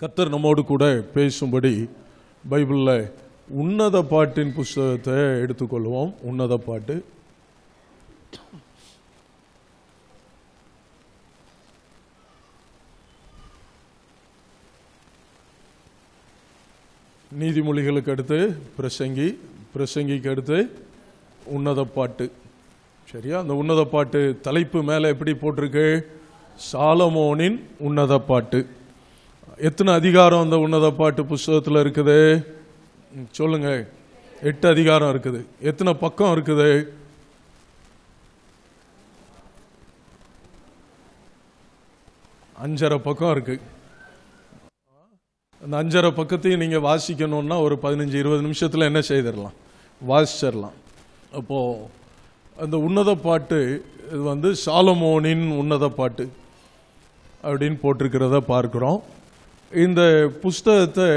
கர்த்தர் நம்மோடு கூட பேசும்படி பைபிளில் உன்னத பாட்டின் புஸ்தகத்தை எடுத்துக்கொள்வோம். உன்னத பாட்டு நீதிமொழிகளுக்கு அடுத்து பிரசங்கிக்கு அடுத்து உன்னத பாட்டு. சரியா? அந்த உன்னத பாட்டு தலைப்பு மேலே எப்படி போட்டிருக்கு? சாலமோனின் உன்னத பாட்டு. எத்தனை அதிகாரம் அந்த உன்னத பாட்டு புஸ்தகத்தில் இருக்குது? சொல்லுங்க. 8 அதிகாரம் இருக்குது. எத்தனை பக்கம் இருக்குது? 5.5 பக்கம் இருக்கு. அந்த 5.5 பக்கத்தையும் நீங்கள் வாசிக்கணும்னா ஒரு 15-20 நிமிஷத்தில் என்ன செய்திடலாம்? வாசிச்சிடலாம். அப்போது அந்த உன்னத பாட்டு இது சாலமோனின் உன்னத பாட்டு அப்படின்னு போட்டிருக்கிறத பார்க்குறோம். இந்த புஸ்தகத்தை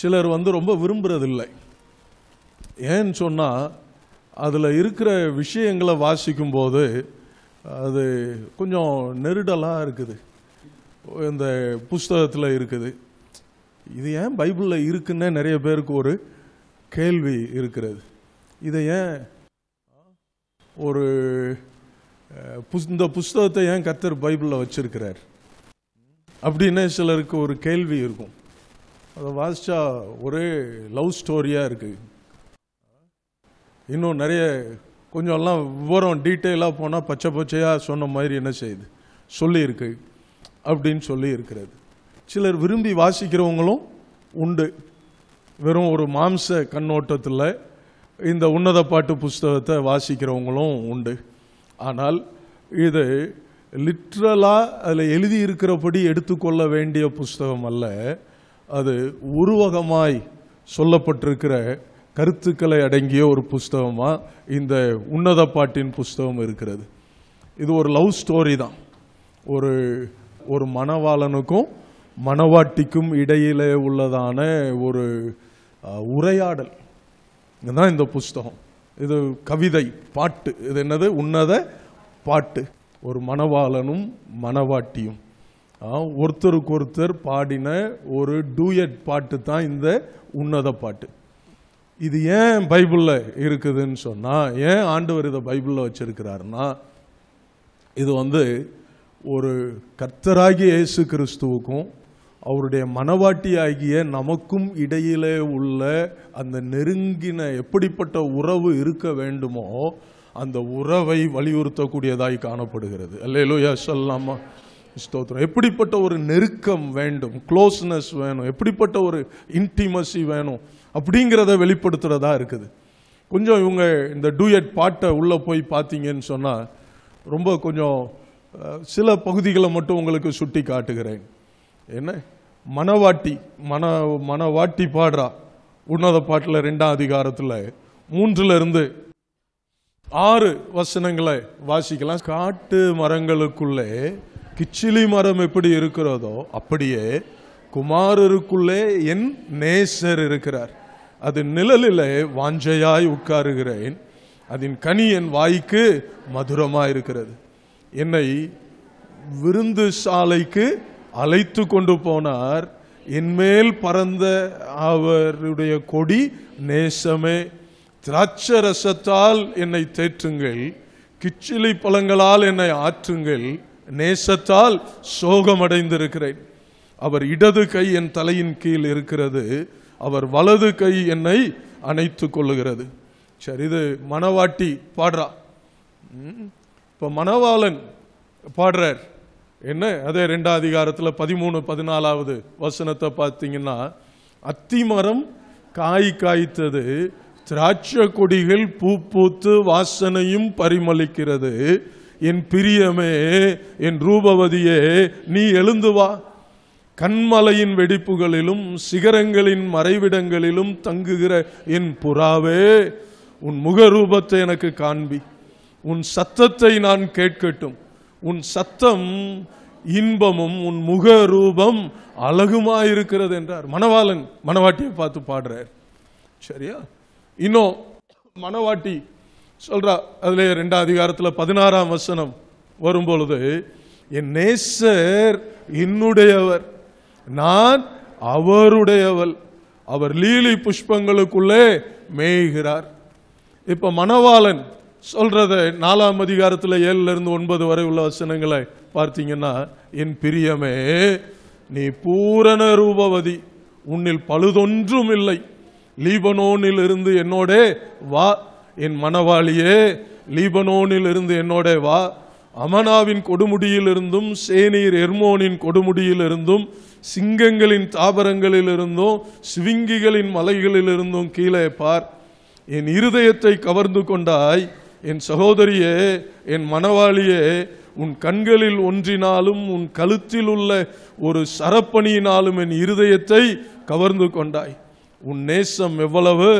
சிலர் ரொம்ப விரும்புறதில்லை. ஏன்னு சொன்னால் அதில் இருக்கிற விஷயங்களை வாசிக்கும்போது அது கொஞ்சம் நெருடலாக இருக்குது. இந்த புஸ்தகத்தில் இருக்குது. இது ஏன் பைபிளில் இருக்குன்னு நிறைய பேருக்கு ஒரு கேள்வி இருக்கிறது. இதை ஏன் இந்த புஸ்தகத்தை ஏன் கர்த்தர் பைபிளில் வச்சிருக்கிறார் அப்படின்னு சிலருக்கு ஒரு கேள்வி இருக்கும். அதை வாசிச்சா ஒரே லவ் ஸ்டோரியாக இருக்குது. இன்னும் நிறைய கொஞ்சம்லாம் விவரம் டீட்டெயிலாக போனால் பச்சை பச்சையாக சொன்ன மாதிரி என்ன செய்யுது சொல்லியிருக்கு அப்படின்னு சொல்லி இருக்கிறது. சிலர் விரும்பி வாசிக்கிறவங்களும் உண்டு. வெறும் ஒரு மாம்ச கண்ணோட்டத்தில் இந்த உன்னத பாட்டு புஸ்தகத்தை வாசிக்கிறவங்களும் உண்டு. ஆனால் இது லிட்ரலாக அதில் எழுதியிருக்கிறபடி எடுத்துக்கொள்ள வேண்டிய புஸ்தகம் அல்ல. அது உருவகமாய் சொல்லப்பட்டிருக்கிற கருத்துக்களை அடங்கிய ஒரு புஸ்தகமாக இந்த உன்னத பாட்டின் புஸ்தகம் இருக்கிறது. இது ஒரு லவ் ஸ்டோரி தான். ஒரு மணவாளனுக்கும் மணவாட்டிக்கும் இடையிலே உள்ளதான ஒரு உரையாடல் தான் இந்த புஸ்தகம். இது கவிதை பாட்டு. இது என்னது? உன்னத பாட்டு. ஒரு மணவாளனும் மணவாட்டியும் ஒருத்தருக்கு ஒருத்தர் பாடின ஒரு டூயட் பாட்டு தான் இந்த உன்னத பாட்டு. இது ஏன் பைபிளில் இருக்குதுன்னு சொன்னால், ஏன் ஆண்டவர் இதை பைபிளில் வச்சிருக்கிறாருன்னா, இது ஒரு கர்த்தராகிய இயேசு கிறிஸ்துவுக்கும் அவருடைய மணவாட்டி ஆகிய நமக்கும் இடையிலே உள்ள அந்த நெருங்கின எப்படிப்பட்ட உறவு இருக்க வேண்டுமோ அந்த உறவை வலியுறுத்தக்கூடியதாய் காணப்படுகிறது. அல்லேலூயா சொல்லாமா? ஸ்தோத்திரம். எப்படிப்பட்ட ஒரு நெருக்கம் வேண்டும், க்ளோஸ்னஸ் வேணும், எப்படிப்பட்ட ஒரு இன்டிமசி வேணும் அப்படிங்கிறத வெளிப்படுத்துறதா இருக்குது. கொஞ்சம் இவங்க இந்த டூயட் பாட்டை உள்ளே போய் பார்த்தீங்கன்னு சொன்னால் ரொம்ப கொஞ்சம் சில பகுதிகளை மட்டும் உங்களுக்கு சுட்டி காட்டுகிறேன். என்ன மணவாட்டி பாடுறா உன்னத பாட்டில் 2ஆம் அதிகாரத்தில் 3 to 6 வசனங்களை வாசிக்கலாம். காட்டு மரங்களுக்குள்ளே கிச்சிலி மரம் எப்படி இருக்கிறதோ அப்படியே குமாரருக்குள்ளே என் நேசர் இருக்கிறார். அது நிழலிலே வாஞ்சையாய் உட்காருகிறேன். அதன் கனி என் வாய்க்கு மதுரமாய் இருக்கிறது. என்னை விருந்து சாலைக்கு அழைத்து கொண்டு போனார். என்மேல் பறந்த அவருடைய கொடி நேசமே. திராட்சை ரசத்தால் என்னை தேற்றுங்கள், கிச்சிலி பழங்களால் என்னை ஆற்றுங்கள். நேசத்தால் சோகமடைந்திருக்கிறேன். அவர் இடது கை என் தலையின் கீழ் இருக்கிறது, அவர் வலது கை என்னை அணைத்து கொள்ளுகிறது. சரி, இது மணவாட்டி பாடுறா. இப்போ மணவாளன் பாடுறார். என்ன? அதே 2ஆம் அதிகாரத்தில் 13-14 வசனத்தை பார்த்தீங்கன்னா, அத்திமரம் காய் காய்த்தது, திராட்சை கொடிகள் பூ பூத்து வாசனையும் பரிமளிக்கிறது. என் பிரியமே, என் ரூபவதியே, நீ எழுந்து வா. கண்மலையின் வெடிப்புகளிலும் சிகரங்களின் மறைவிடங்களிலும் தங்குகிற என் புறாவே, உன் முகரூபத்தை எனக்கு காண்பி. உன் சத்தத்தை நான் கேட்கட்டும். உன் சத்தம் இன்பமும் உன் முக ரூபம் அழகுமாயிருக்கிறது என்றார். மணவாளன் மணவாட்டியை பார்த்து பாடுறார். சரியா? இன்னும் மணவாட்டி சொல்றா. அதுல 2ஆம் அதிகாரத்தில் 16ஆம் வசனம் வரும்பொழுது, என் நேசர் என்னுடையவர், நான் அவருடையவள். அவர் லீலி புஷ்பங்களுக்குள்ளே மேய்கிறார். இப்ப மணவாளன் சொல்றத 4ஆம் அதிகாரத்தில் 7-9 வரை உள்ள வசனங்களை பார்த்தீங்கன்னா, என் பிரியமே நீ பூரண ரூபவதி, உன்னில் பழுதொன்றும் இல்லை, லீபனோனில் இருந்து என்னோட வா, என் மணவாளியே லீபனோனில் இருந்து என்னோட வா, அமனாவின் கொடுமுடியில் இருந்தும் சேனீர் எர்மோனின் கொடுமுடியில் இருந்தும் சிங்கங்களின் தாபரங்களில் இருந்தும் சிவிங்கிகளின் மலைகளில் இருந்தும் கீழே பார். என் இருதயத்தை கவர்ந்து கொண்டாய், என் சகோதரியே, என் மணவாளியே, உன் கண்களில் ஒன்றினாலும் உன் கழுத்தில் உள்ள ஒரு சரப்பணியினாலும் என் இருதயத்தை கவர்ந்து கொண்டாய். உன் நேசம் எவ்வளவு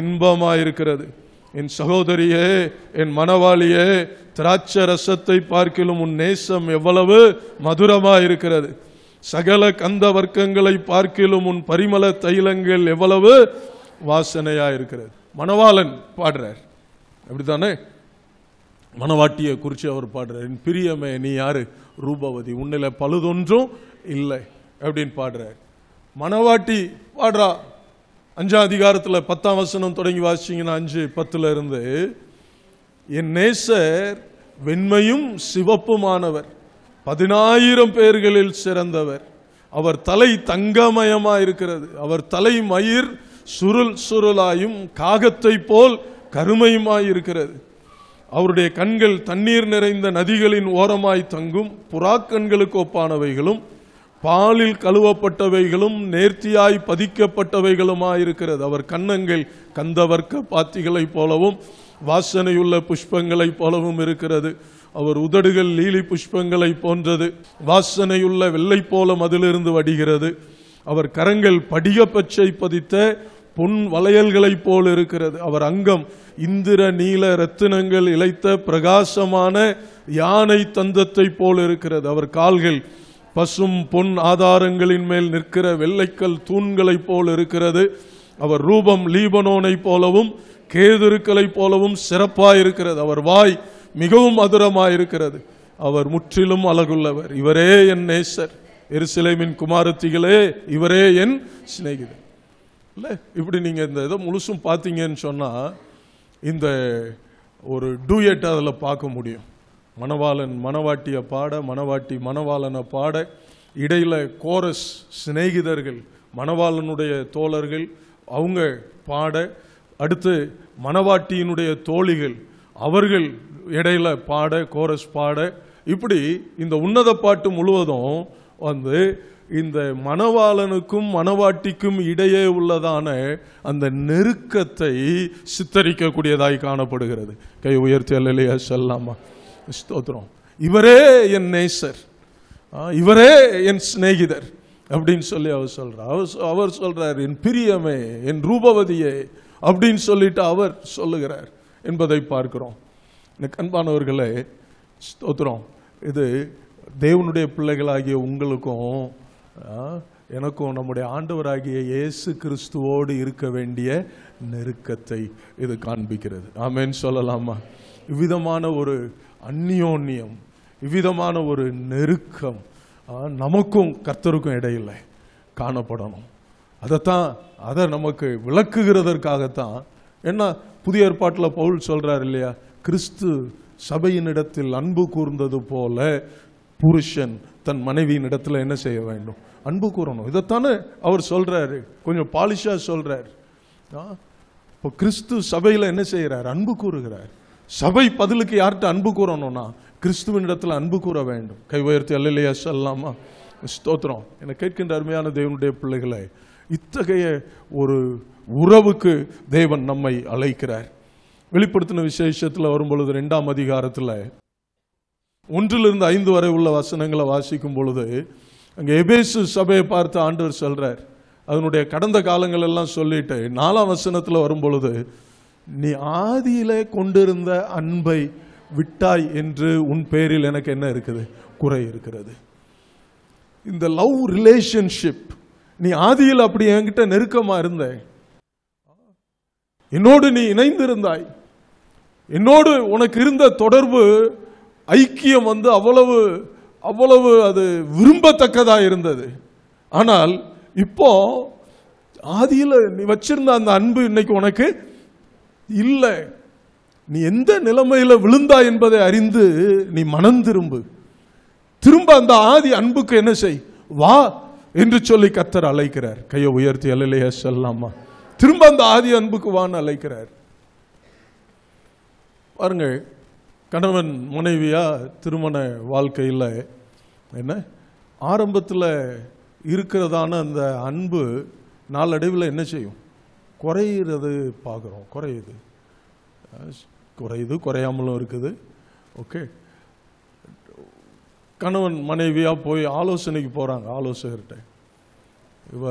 இன்பமாயிருக்கிறது. என் சகோதரியே, என் மணவாளியே, திராட்சை ரசத்தை பார்க்கிலும் உன் நேசம் எவ்வளவு மதுரமாயிருக்கிறது. சகல கந்த வர்க்கங்களை பார்க்கிலும் உன் பரிமள தைலங்கள் எவ்வளவு வாசனையாயிருக்கிறது. மணவாளன் பாடுறார், அப்படித்தானே? மணவாட்டியை குறித்து அவர் பாடுறார். என் பிரியமே நீ யாரு? ரூபவதி, உன்னில பழுதொன்றும் இல்லை அப்படின்னு பாடுறார். மணவாட்டி பாடுறா. 5ஆம் அதிகாரத்தில் 10ஆம் வசனம் தொடங்கி வாசிச்சீங்கன்னா 5:10 இருந்து, என் நேசர் வெண்மையும் சிவப்புமானவர், 10,000 பேர்களில் சிறந்தவர், அவர் தலை தங்கமயமாயிருக்கிறது, அவர் தலை மயிர் சுருள் சுருளாயும் காகத்தை போல் கருமையுமாயிருக்கிறது, அவருடைய கண்கள் தண்ணீர் நிறைந்த நதிகளின் ஓரமாய் தங்கும் புறாக்கண்களுக்கு ஒப்பானவைகளும் பாலில் கழுவப்பட்டவைகளும் நேர்த்தியாய் பதிக்கப்பட்டவைகளுமாயிருக்கிறது, அவர் கன்னங்கள் கந்தவர்க்க பாத்திகளை போலவும் வாசனையுள்ள புஷ்பங்களை போலவும் இருக்கிறது, அவர் உதடுகள் லீலி புஷ்பங்களை போன்றது, வாசனையுள்ள வெள்ளை போலம் அதிலிருந்து வடிகிறது, அவர் கரங்கள் படிக பச்சை பதித்த பொன் வளையல்களை போல் இருக்கிறது, அவர் அங்கம் இந்திர நீல ரத்தினங்கள் இழைத்த பிரகாசமான யானை தந்தத்தை போல் இருக்கிறது, அவர் கால்கள் பசும் பொன் ஆதாரங்களின் மேல் நிற்கிற வெள்ளைக்கல் தூண்களை போல் இருக்கிறது, அவர் ரூபம் லீபனோனை போலவும் கேதுருக்களை போலவும் சிறப்பாயிருக்கிறது, அவர் வாய் மிகவும் மதுரமாயிருக்கிறது, அவர் முற்றிலும் அழகுள்ளவர், இவரே என் நேசர், எருசலேமின் குமாரத்திகளே இவரே என் சிநேகிதர். இல்ல, இப்படி நீங்க இந்த இதை முழுசும் பார்த்தீங்கன்னு சொன்னா இந்த ஒரு டூயட் அதில் பார்க்க முடியும். மணவாளன் மணவாட்டியை பாட, மணவாட்டி மணவாளனை பாட, இடையில கோரஸ் சிநேகிதர்கள் மணவாளனுடைய தோழர்கள் அவங்க பாட, அடுத்து மணவாட்டியினுடைய தோழிகள் அவர்கள் இடையில பாட, கோரஸ் பாட, இப்படி இந்த உன்னத பாட்டு முழுவதும் வந்து இந்த மணவாளனுக்கும் மணவாட்டிக்கும் இடையே உள்ளதான அந்த நெருக்கத்தை சித்தரிக்கக்கூடியதாய் காணப்படுகிறது. கை உயர்த்தி அல்லேலூயா சொல்லலாமா? ஸ்தோத்திரம். இவரே என் நேசர், இவரே என் சிநேகிதர் அப்படின்னு சொல்லி அவர் சொல்றார் என் பிரியமே, என் ரூபவதியே அப்படின்னு சொல்லிட்டு அவர் சொல்லுகிறார் என்பதை பார்க்கிறோம். அன்பானவர்களே, ஸ்தோத்திரம். இது தேவனுடைய பிள்ளைகளாகிய உங்களுக்கும் எனக்கும் நம்முடைய ஆண்டவராகிய இயேசு கிறிஸ்துவோடு இருக்க வேண்டிய நெருக்கத்தை இது காண்பிக்கிறது. ஆமென் சொல்லலாமா? இவ்விதமான ஒரு அந்யோன்யம், இவ்விதமான ஒரு நெருக்கம் நமக்கும் கர்த்தருக்கும் இடையில காணப்படணும். அதை நமக்கு விளக்குகிறதற்காகத்தான் என்ன புதிய ஏற்பாட்டில் பவுல் சொல்றார் இல்லையா, கிறிஸ்து சபையினிடத்தில் அன்பு கூர்ந்தது போல புருஷன் தன் மனைவியின் இடத்துல என்ன செய்ய வேண்டும்? அன்பு கூறணும். இதைத்தானே அவர் சொல்றாரு, கொஞ்சம் பாலிஷா சொல்றார். இப்போ கிறிஸ்து சபையில என்ன செய்யறார்? அன்பு கூறுகிறார். சபை பதிலுக்கு யார்கிட்ட அன்பு கூறணும்னா கிறிஸ்துவின் இடத்துல அன்பு கூற வேண்டும். கை உயர்த்தி அல்லேலூயா சொல்லலாமா? ஸ்தோத்திரம். என கேட்கின்ற அருமையான தேவனுடைய பிள்ளைகளை, இத்தகைய ஒரு உறவுக்கு தேவன் நம்மை அழைக்கிறார். வெளிப்படுத்தின விசேஷத்தில் வரும்பொழுது 2ஆம் அதிகாரத்தில் 1-5 வரை உள்ள வசனங்களை வாசிக்கும் பொழுது அங்கே எபேசு சபையை பார்த்து ஆண்டவர் சொல்றார், அதனுடைய கடந்த காலங்கள் எல்லாம் சொல்லிட்டு 4ஆம் வசனத்தில் வரும்பொழுது, நீ ஆதியிலே கொண்டிருந்த அன்பை விட்டாய் என்று உன் பேரில் எனக்கு என்ன இருக்குது? குறை இருக்கிறது. இந்த லவ் ரிலேஷன்ஷிப், நீ ஆதியில் அப்படி என்கிட்ட நெருக்கமா இருந்த, என்னோடு நீ இணைந்திருந்தாய், என்னோடு உனக்கு இருந்த தொடர்பு ஐக்கியம் வந்து அவ்வளவு அது விரும்பத்தக்கதா இருந்தது. ஆனால் இப்போ ஆதியில் நீ வச்சிருந்த அந்த அன்பு இன்னைக்கு உனக்கு இல்லை. நீ எந்த நிலைமையில விழுந்தா என்பதை அறிந்து நீ மனம் திரும்பு. திரும்ப அந்த ஆதி அன்புக்கு என்ன செய், வா என்று சொல்லி கர்த்தர் அழைக்கிறார். கையை உயர்த்தி அல்லேலூயா சொல்லலாமா? திரும்ப அந்த ஆதி அன்புக்கு வான்னு அழைக்கிறார். பாருங்க, கணவன் மனைவியா திருமண வாழ்க்கையில் என்ன ஆரம்பத்தில் இருக்கிறதான அந்த அன்பு நாளடைவில் என்ன செய்யும், குறையிறது பார்க்குறோம். குறையுது, குறையாமலும் இருக்குது. ஓகே, கணவன் மனைவியா போய் ஆலோசனைக்கு போகிறாங்க. ஆலோசகர்கிட்ட, இவ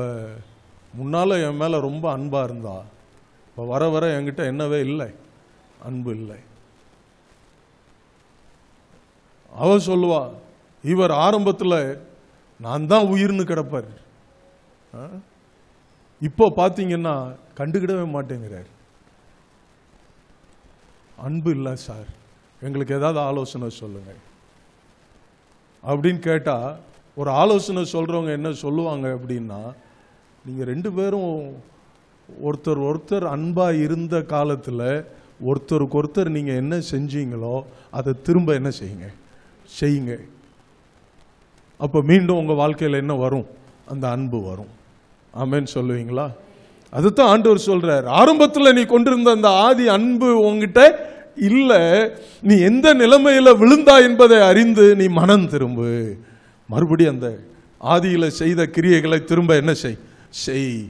முன்னால் என் மேலே ரொம்ப அன்பாக இருந்தா, இப்போ வர வர என்கிட்ட என்னவே இல்லை, அன்பு இல்லை. அவ சொல்லுவா, இவர் ஆரம்பத்தில் நான் தான் உயிர்னு கிடப்பார், இப்போ பார்த்தீங்கன்னா கண்டுக்கிடவே மாட்டேங்கிறார். அன்பு இல்லை சார், எங்களுக்கு ஏதாவது ஆலோசனை சொல்லுங்க அப்படின்னு கேட்டா, ஒரு ஆலோசனை சொல்றவங்க என்ன சொல்லுவாங்க அப்படின்னா, நீங்க ரெண்டு பேரும் ஒருத்தர் அன்பா இருந்த காலத்தில் ஒருத்தருக்கு ஒருத்தர் நீங்க என்ன செஞ்சீங்களோ அதை திரும்ப என்ன செய்யுங்க. அப்ப மீண்டும் உங்க வாழ்க்கையில் என்ன வரும், அந்த அன்பு வரும். ஆமென் சொல்லுவீங்களா? அதுதான் ஆண்டவர் சொல்றார். ஆரம்பத்தில் நீ கொண்டிருந்த அந்த ஆதி அன்பு உங்ககிட்ட இல்ல, நீ எந்த நிலைமையில விழுந்தா என்பதை அறிந்து நீ மனம் திரும்பு. மறுபடியும் அந்த ஆதியில செய்த கிரியைகளை திரும்ப என்ன செய்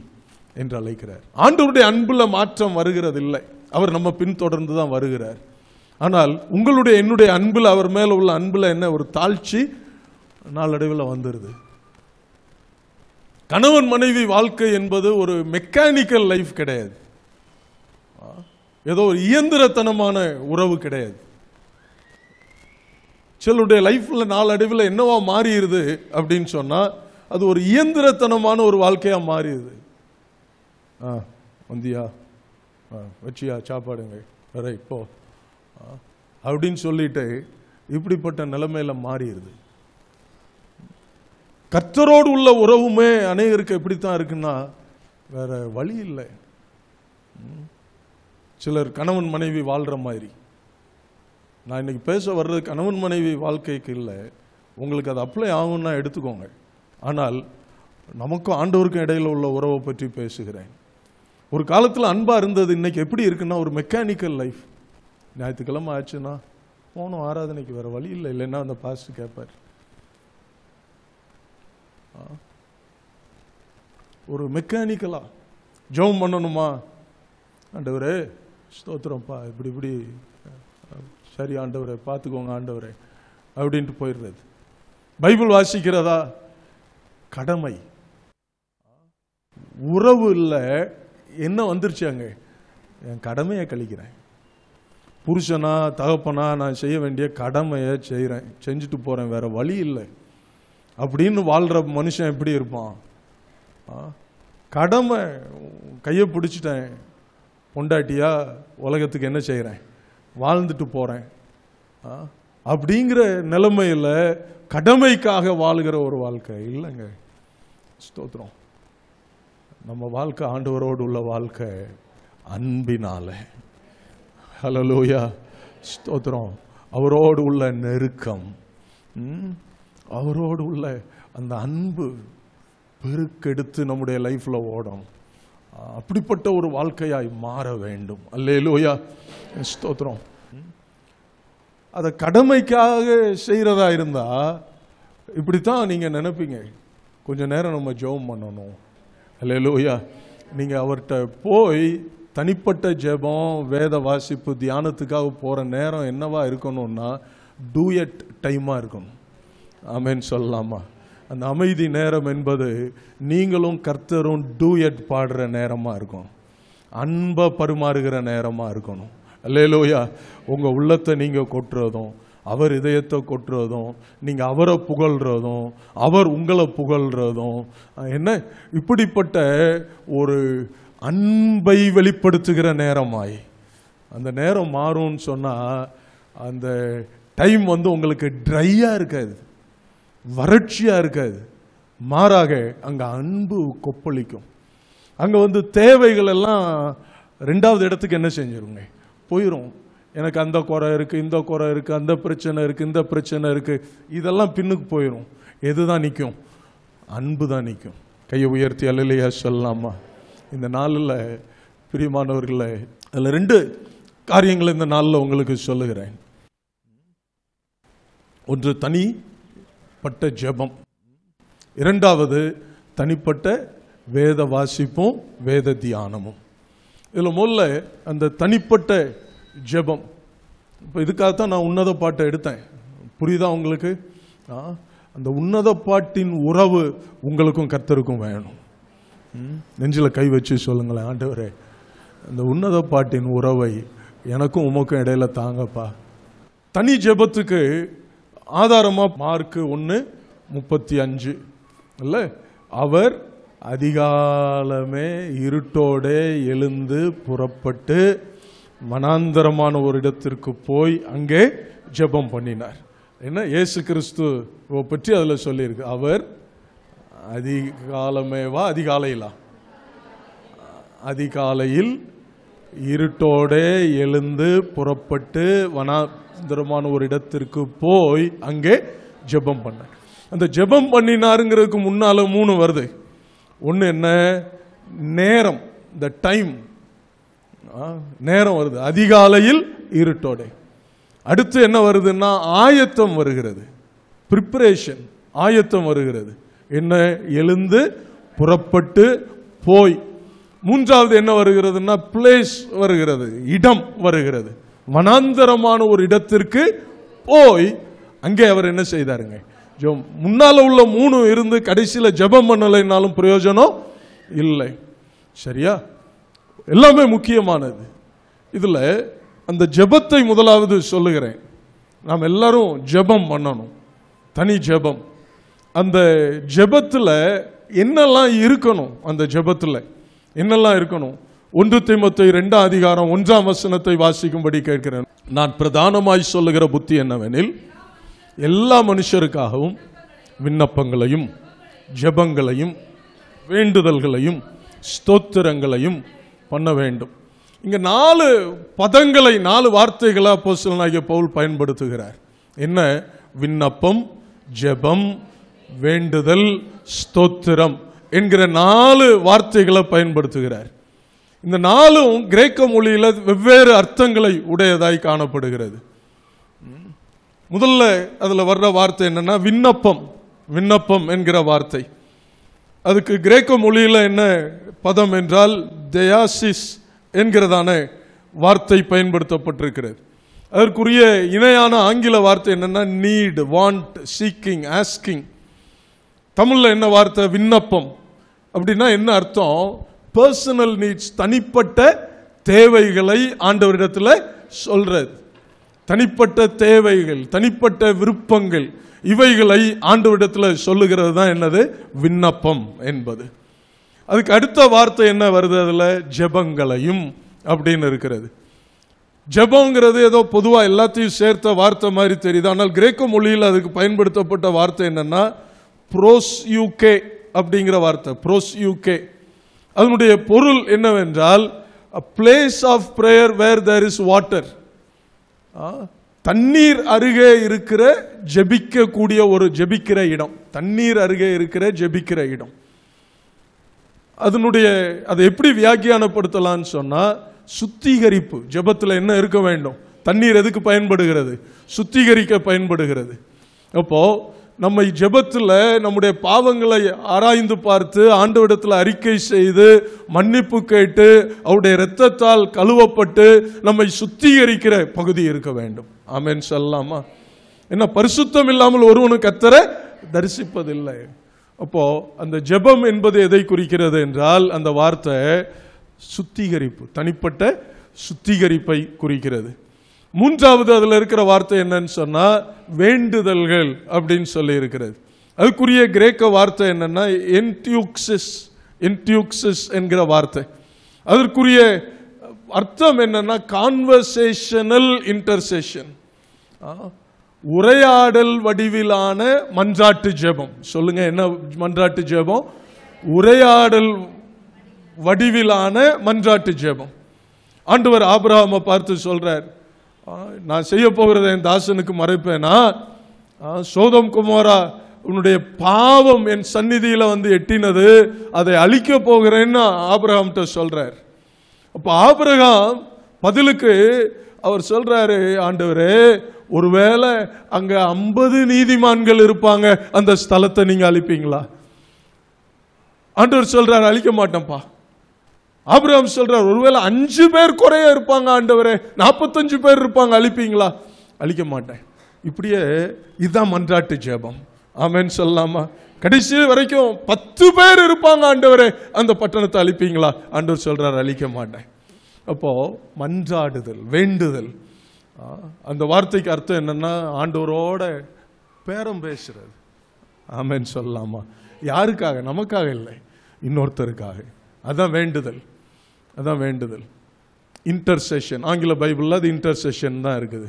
என்று அழைக்கிறார். ஆண்டவருடைய அன்புல மாற்றம் வருகிறது இல்லை, அவர் நம்ம பின்தொடர்ந்து தான் வருகிறார். ஆனால் உங்களுடைய என்னுடைய அன்புல, அவர் மேல உள்ள அன்புல என்ன ஒரு தாழ்ச்சி நாளடைவில் வந்துருது. கணவன் மனைவி வாழ்க்கை என்பது ஒரு மெக்கானிக்கல் லைஃப் கிடையாது, ஏதோ ஒரு இயந்திரத்தனமான உறவு கிடையாது. சிலருடைய லைஃப்ல நாளடைவில் என்னவா மாறிடுது அப்படின்னு சொன்னா, அது ஒரு இயந்திரத்தனமான ஒரு வாழ்க்கையா மாறிடுது. வந்தியா, வச்சியா, சாப்பாடுங்க, ரைட் போ அப்படின்னு சொல்லிட்டு இப்படிப்பட்ட நிலைமையில மாறிடுது. கர்த்தரோடு உள்ள உறவுமே அநேகருக்கு எப்படித்தான் இருக்குன்னா, வேற வழி இல்லை. சிலர் கணவன் மனைவி வாழ்ற மாதிரி. நான் இன்னைக்கு பேச வர்றது கணவன் மனைவி வாழ்க்கைக்கு இல்லை, உங்களுக்கு அது அப்ளை ஆகும்னா எடுத்துக்கோங்க. ஆனால் நமக்கும் ஆண்டவருக்கும் இடையில உள்ள உறவை பற்றி பேசுகிறேன். ஒரு காலத்தில் அன்பா இருந்தது, இன்னைக்கு எப்படி இருக்குன்னா ஒரு மெக்கானிக்கல் லைஃப். ஞாயிற்றுக்கிழமை ஆச்சுன்னா போனோம் ஆராதனைக்கு, வேற வழி இல்லை, இல்லைன்னா அந்த பாஸ்டர் கேட்பார். ஒரு மெக்கானிக்கலா ஜெபம் பண்ணணுமா, ஆண்டவரே ஸ்தோத்திரம்ப்பா, இப்படி சரி ஆண்டவரே பார்த்துக்கோங்க ஆண்டவரே அப்படின்ட்டு போயிடுறது. பைபிள் வாசிக்கிறதா கடமை, உறவு இல்லை. என்ன வந்துருச்சு அங்க, என் கடமையை கழிக்கிறேன். புருஷனா தகப்பனா நான் செய்ய வேண்டிய கடமையை செய்கிறேன், செஞ்சுட்டு போறேன், வேற வழி இல்லை அப்படின்னு வாழ்ற மனுஷன் எப்படி இருப்பான்? கடமை கையை பிடிச்சிட்டேன், பொண்டாட்டியா உலகத்துக்கு என்ன செய்கிறேன், வாழ்ந்துட்டு போறேன் அப்படிங்கிற நிலைமையில கடமைக்காக வாழ்கிற ஒரு வாழ்க்கை இல்லைங்க. ஸ்தோத்திரம். நம்ம வாழ்க்கை ஆண்டவரோடு உள்ள வாழ்க்கை அன்பினால. ஹல்லேலூயா, ஸ்தோத்திரம். அவரோடு உள்ள நெருக்கம், அவரோடு உள்ள அந்த அன்பு பெருக்கெடுத்து நம்முடைய லைஃப்ல ஓடும். அப்படிப்பட்ட ஒரு வாழ்க்கையாய் மாற வேண்டும். அல்லேலூயா, ஸ்தோத்திரம். அதை கடமைக்காக செய்யறதா இருந்தா இப்படித்தான் நீங்க நினைப்பீங்க, கொஞ்ச நேரம் நம்ம ஜெபம் பண்ணணும். அல்லேலூயா. நீங்க அவர்கிட்ட போய் தனிப்பட்ட ஜெபம், வேத வாசிப்பு, தியானத்துக்காக போற நேரம் என்னவா இருக்கணும்னா டூயட் டைமா இருக்கணும். ஆமென் சொல்லலாமா? அந்த அமைதி நேரம் என்பது நீங்களும் கர்த்தரும் டூயட் பாடுற நேரமா இருக்கும், அன்பை பரிமாறுகிற நேரமா இருக்கணும். அல்லேலூயா. உங்க உள்ளத்தை நீங்க கொட்டுறதும், அவர் இதயத்தை கொட்டுறதும், நீங்க அவரை புகழ்றதும், அவர் உங்களை புகழ்றதும், என்ன இப்படிப்பட்ட ஒரு அன்பை வெளிப்படுத்துகிற நேரமாய் அந்த நேரம் மாறும்னு சொன்னா, அந்த டைம் உங்களுக்கு ட்ரையா இருக்காது, வறட்சியா இருக்காது, மாறாக அங்க அன்பு கொப்பளிக்கும். அங்க தேவைகள் எல்லாம் 2வது இடத்துக்கு என்ன செஞ்சிருங்க, போயிடும். எனக்கு அந்த குறை இருக்கு, இந்த குறை இருக்கு, அந்த பிரச்சனை இருக்கு, இந்த பிரச்சனை இருக்கு, இதெல்லாம் பின்னுக்கு போயிடும். எதுதான் நிற்கும்? அன்பு தான் நிற்கும். கையை உயர்த்தி அல்லேலூயா சொல்லலாமா? இந்த நாளில் பிரியமானவர்களே, அதில் 2 காரியங்கள் இந்த நாளில் உங்களுக்கு சொல்லுகிறேன். ஒன்று தனிப்பட்ட ஜெபம், 2வது தனிப்பட்ட வேத வாசிப்பும் வேத தியானமும். இதில் முதல்ல அந்த தனிப்பட்ட ஜெபம். இப்போ இதுக்காகத்தான் நான் உன்னத பாட்டை எடுத்தேன். புரியுதா உங்களுக்கு? அந்த உன்னத பாட்டின் உறவு உங்களுக்கும் கர்த்தருக்கும் வேணும். நெஞ்சில் கை வச்சு சொல்லுங்களேன், ஆண்டவரே அந்த உன்னத பாட்டின் உறவை எனக்கும் உமக்கும் இடையில தாங்கப்பா. தனி ஜெபத்துக்கு ஆதாரமா மார்க் 1:35 இல்ல, அவர் அதிகாலமே இருட்டோடே எழுந்து புறப்பட்டு மனாந்தரமான ஒரு இடத்திற்கு போய் அங்கே ஜெபம் பண்ணினார். என்ன இயேசு கிறிஸ்துவை பற்றி அதுல சொல்லியிருக்கு. அவர் அதிகாலமேவா அதிகாலையிலா அதிகாலையில் இருட்டோடே எழுந்து புறப்பட்டு வனாந்தரமான ஒரு இடத்திற்கு போய் அங்கே ஜெபம் பண்ணார். அந்த ஜெபம் பண்ணினாருங்கிறதுக்கு முன்னால 3 வருது. ஒன்று என்ன? நேரம், இந்த டைம், நேரம் வருது. அதிகாலையில் இருட்டோட. அடுத்து என்ன வருதுன்னா ஆயத்தம் வருகிறது, ப்ரிப்பரேஷன், ஆயத்தம் வருகிறது. என்ன? எழுந்து புறப்பட்டு போய். 3வது என்ன வருகிறதுனா பிளேஸ் வருகிறது, இடம் வருகிறது. வனாந்தரமான ஒரு இடத்திற்கு போய் அங்கே அவர் என்ன செய்தாருங்க? முன்னால உள்ள 3 இருந்து கடைசியில ஜெபம் பண்ணலைனாலும் பிரயோஜனம் இல்லை. சரியா? எல்லாமே முக்கியமானது. இதுல அந்த ஜெபத்தை முதலாவது சொல்லுகிறேன். நாம் எல்லாரும் ஜெபம் பண்ணணும், தனி ஜெபம். அந்த ஜெபத்துல என்னெல்லாம் இருக்கணும்? அந்த ஜெபத்துல என்னெல்லாம் இருக்கணும்? 1 தீமோத்தேயு 2ஆம் அதிகாரம் 1ஆம் வசனத்தை வாசிக்கும்படி கேட்கிறேன். நான் பிரதானமாய் சொல்லுகிற புத்தி என்னவெனில், எல்லா மனுஷருக்காகவும் விண்ணப்பங்களையும் ஜெபங்களையும் வேண்டுதல்களையும் ஸ்தோத்திரங்களையும் பண்ண வேண்டும். இங்க 4 பதங்களை, 4 வார்த்தைகளை அப்போஸ்தலனாகிய பவுல் பயன்படுத்துகிறார். என்ன? விண்ணப்பம், ஜெபம், வேண்டுதல், ஸ்தோத்திரம் என்கிற 4 வார்த்தைகளை பயன்படுத்துகிறார். இந்த 4ம் கிரேக்க மொழியில வெவ்வேறு அர்த்தங்களை உடையதாய் காணப்படுகிறது. முதல்ல அதுல வர்ற வார்த்தை என்னன்னா விண்ணப்பம். விண்ணப்பம் என்கிற வார்த்தை, அதுக்கு கிரேக்க மொழியில என்ன பதம் என்றால் தெயாசிஸ் என்கிறதான வார்த்தை பயன்படுத்தப்பட்டிருக்கிறது. அதற்குரிய இணையான ஆங்கில வார்த்தை என்னன்னா நீட், வாண்ட், சீக்கிங், ஆஸ்கிங். தமிழ்ல என்ன வார்த்தை? விண்ணப்பம். அப்படின்னா என்ன அர்த்தம்? பர்சனல் நீட்ஸ், தனிப்பட்ட தேவைகளை ஆண்டவரிடத்துல சொல்றது. தனிப்பட்ட தேவைகள், தனிப்பட்ட விருப்பங்கள், இவைகளை ஆண்டவரிடத்தில் சொல்லுகிறது தான் என்னது? விண்ணப்பம் என்பது. அதுக்கு அடுத்த வார்த்தை என்ன வருது? அதுல ஜெபங்களையும் அப்படின்னு இருக்கிறது. ஜெபங்கிறது ஏதோ பொதுவா எல்லாத்தையும் சேர்த்த வார்த்தை மாதிரி தெரியுது. ஆனால் கிரேக்க மொழியில் அதுக்கு பயன்படுத்தப்பட்ட வார்த்தை என்னன்னா ப்ரோஸ்யூகே அப்படிங்கிற வார்த்தை. ப்ரோஸ்யூகே அதனுடைய பொருள் என்னவென்றால் a place of prayer where there is water. தண்ணீர் அருகே இருக்கிற ஜெபிக்க கூடிய ஒரு ஜெபிக்கிற இடம். தண்ணீர் அருகே இருக்கிற ஜெபிக்கிற இடம். அதனுடைய அதை எப்படி வியாக்கியானப்படுத்தலாம்னு சொன்னா சுத்திகரிப்பு. ஜெபத்தில் என்ன இருக்க வேண்டும்? தண்ணீர் எதுக்கு பயன்படுகிறது? சுத்திகரிக்க பயன்படுகிறது. அப்போ நம்ம ஜெபத்தில் நம்முடைய பாவங்களை ஆராய்ந்து பார்த்து ஆண்டவரிடத்தில் அறிக்கை செய்து மன்னிப்பு கேட்டு அவருடைய இரத்தத்தால் கழுவப்பட்டு நம்மை சுத்திகரிக்கிற பகுதி இருக்க வேண்டும். ஆமென் சொல்லலாமா? என்ன, பரிசுத்தம் இல்லாமல் ஒருவனும் கர்த்தரை தரிசிப்பதில்லை. அப்போ அந்த ஜெபம் என்பது எதை குறிக்கிறது என்றால் அந்த வார்த்தை சுத்திகரிப்பு, தனிப்பட்ட சுத்திகரிப்பை குறிக்கிறது. 3வது அதுல இருக்கிற வார்த்தை என்னன்னு சொன்னா வேண்டுதல்கள் அப்படின்னு சொல்லி இருக்கிறது. அதுக்குரிய கிரேக்க வார்த்தை என்னன்னா என்டியூக்சிஸ். என்டியூக்சிஸ் என்கிற வார்த்தை. அதற்குரிய அர்த்தம் என்னன்னா கான்வர்சேஷனல் இன்டர்செஷன். உரையாடல் வடிவிலான மன்றாட்டு ஜெபம். சொல்லுங்க, என்ன மன்றாட்டு ஜெபம்? உரையாடல் வடிவிலான மன்றாட்டு ஜெபம். ஆண்டவர் ஆபிரகாமை பார்த்து சொல்றார், நான் செய்ய போகிறத என் தாசனுக்கு மறைப்பேனா? சோதோம் குமாரா, உன்னுடைய பாவம் என் சந்நிதியில வந்து எட்டினது, அதை அழிக்க போகிறேன்னு ஆபிரகாம்கிட்ட சொல்றார். அப்ப ஆபிரகாம் பதிலுக்கு அவர் சொல்றாரு, ஆண்டவரே, ஒருவேளை அங்க 50 நீதிமான்கள் இருப்பாங்க, அந்த ஸ்தலத்தை நீங்க அழிப்பீங்களா? ஆண்டவர் சொல்றாரு, அழிக்க மாட்டேன்ப்பா. ஆபிரகாம் சொல்றார், ஒருவேளை 5 பேர் குறைய இருப்பாங்க ஆண்டவரே, 45 பேர் இருப்பாங்க, அழிப்பீங்களா? அழிக்க மாட்டேன். இப்படியே இதுதான் மன்றாட்டு ஜெபம். ஆமென் சொல்லலாமா? கடைசி வரைக்கும் 10 பேர் இருப்பாங்க ஆண்டவரே, அந்த பட்டணத்தை அழிப்பீங்களா? ஆண்டவர் சொல்றார், அழிக்க மாட்டேன். அப்போ மன்றாடுதல், வேண்டுதல், அந்த வார்த்தைக்கு அர்த்தம் என்னன்னா ஆண்டவரோட பேரம் பேசுறது. ஆமென் சொல்லலாமா? யாருக்காக? நமக்காக இல்லை, இன்னொருத்தருக்காக. அதான் வேண்டுதல், அதான் வேண்டுதல். இன்டர்செஷன், ஆங்கில பைபிளில் அது இன்டர்செஷன் தான் இருக்குது.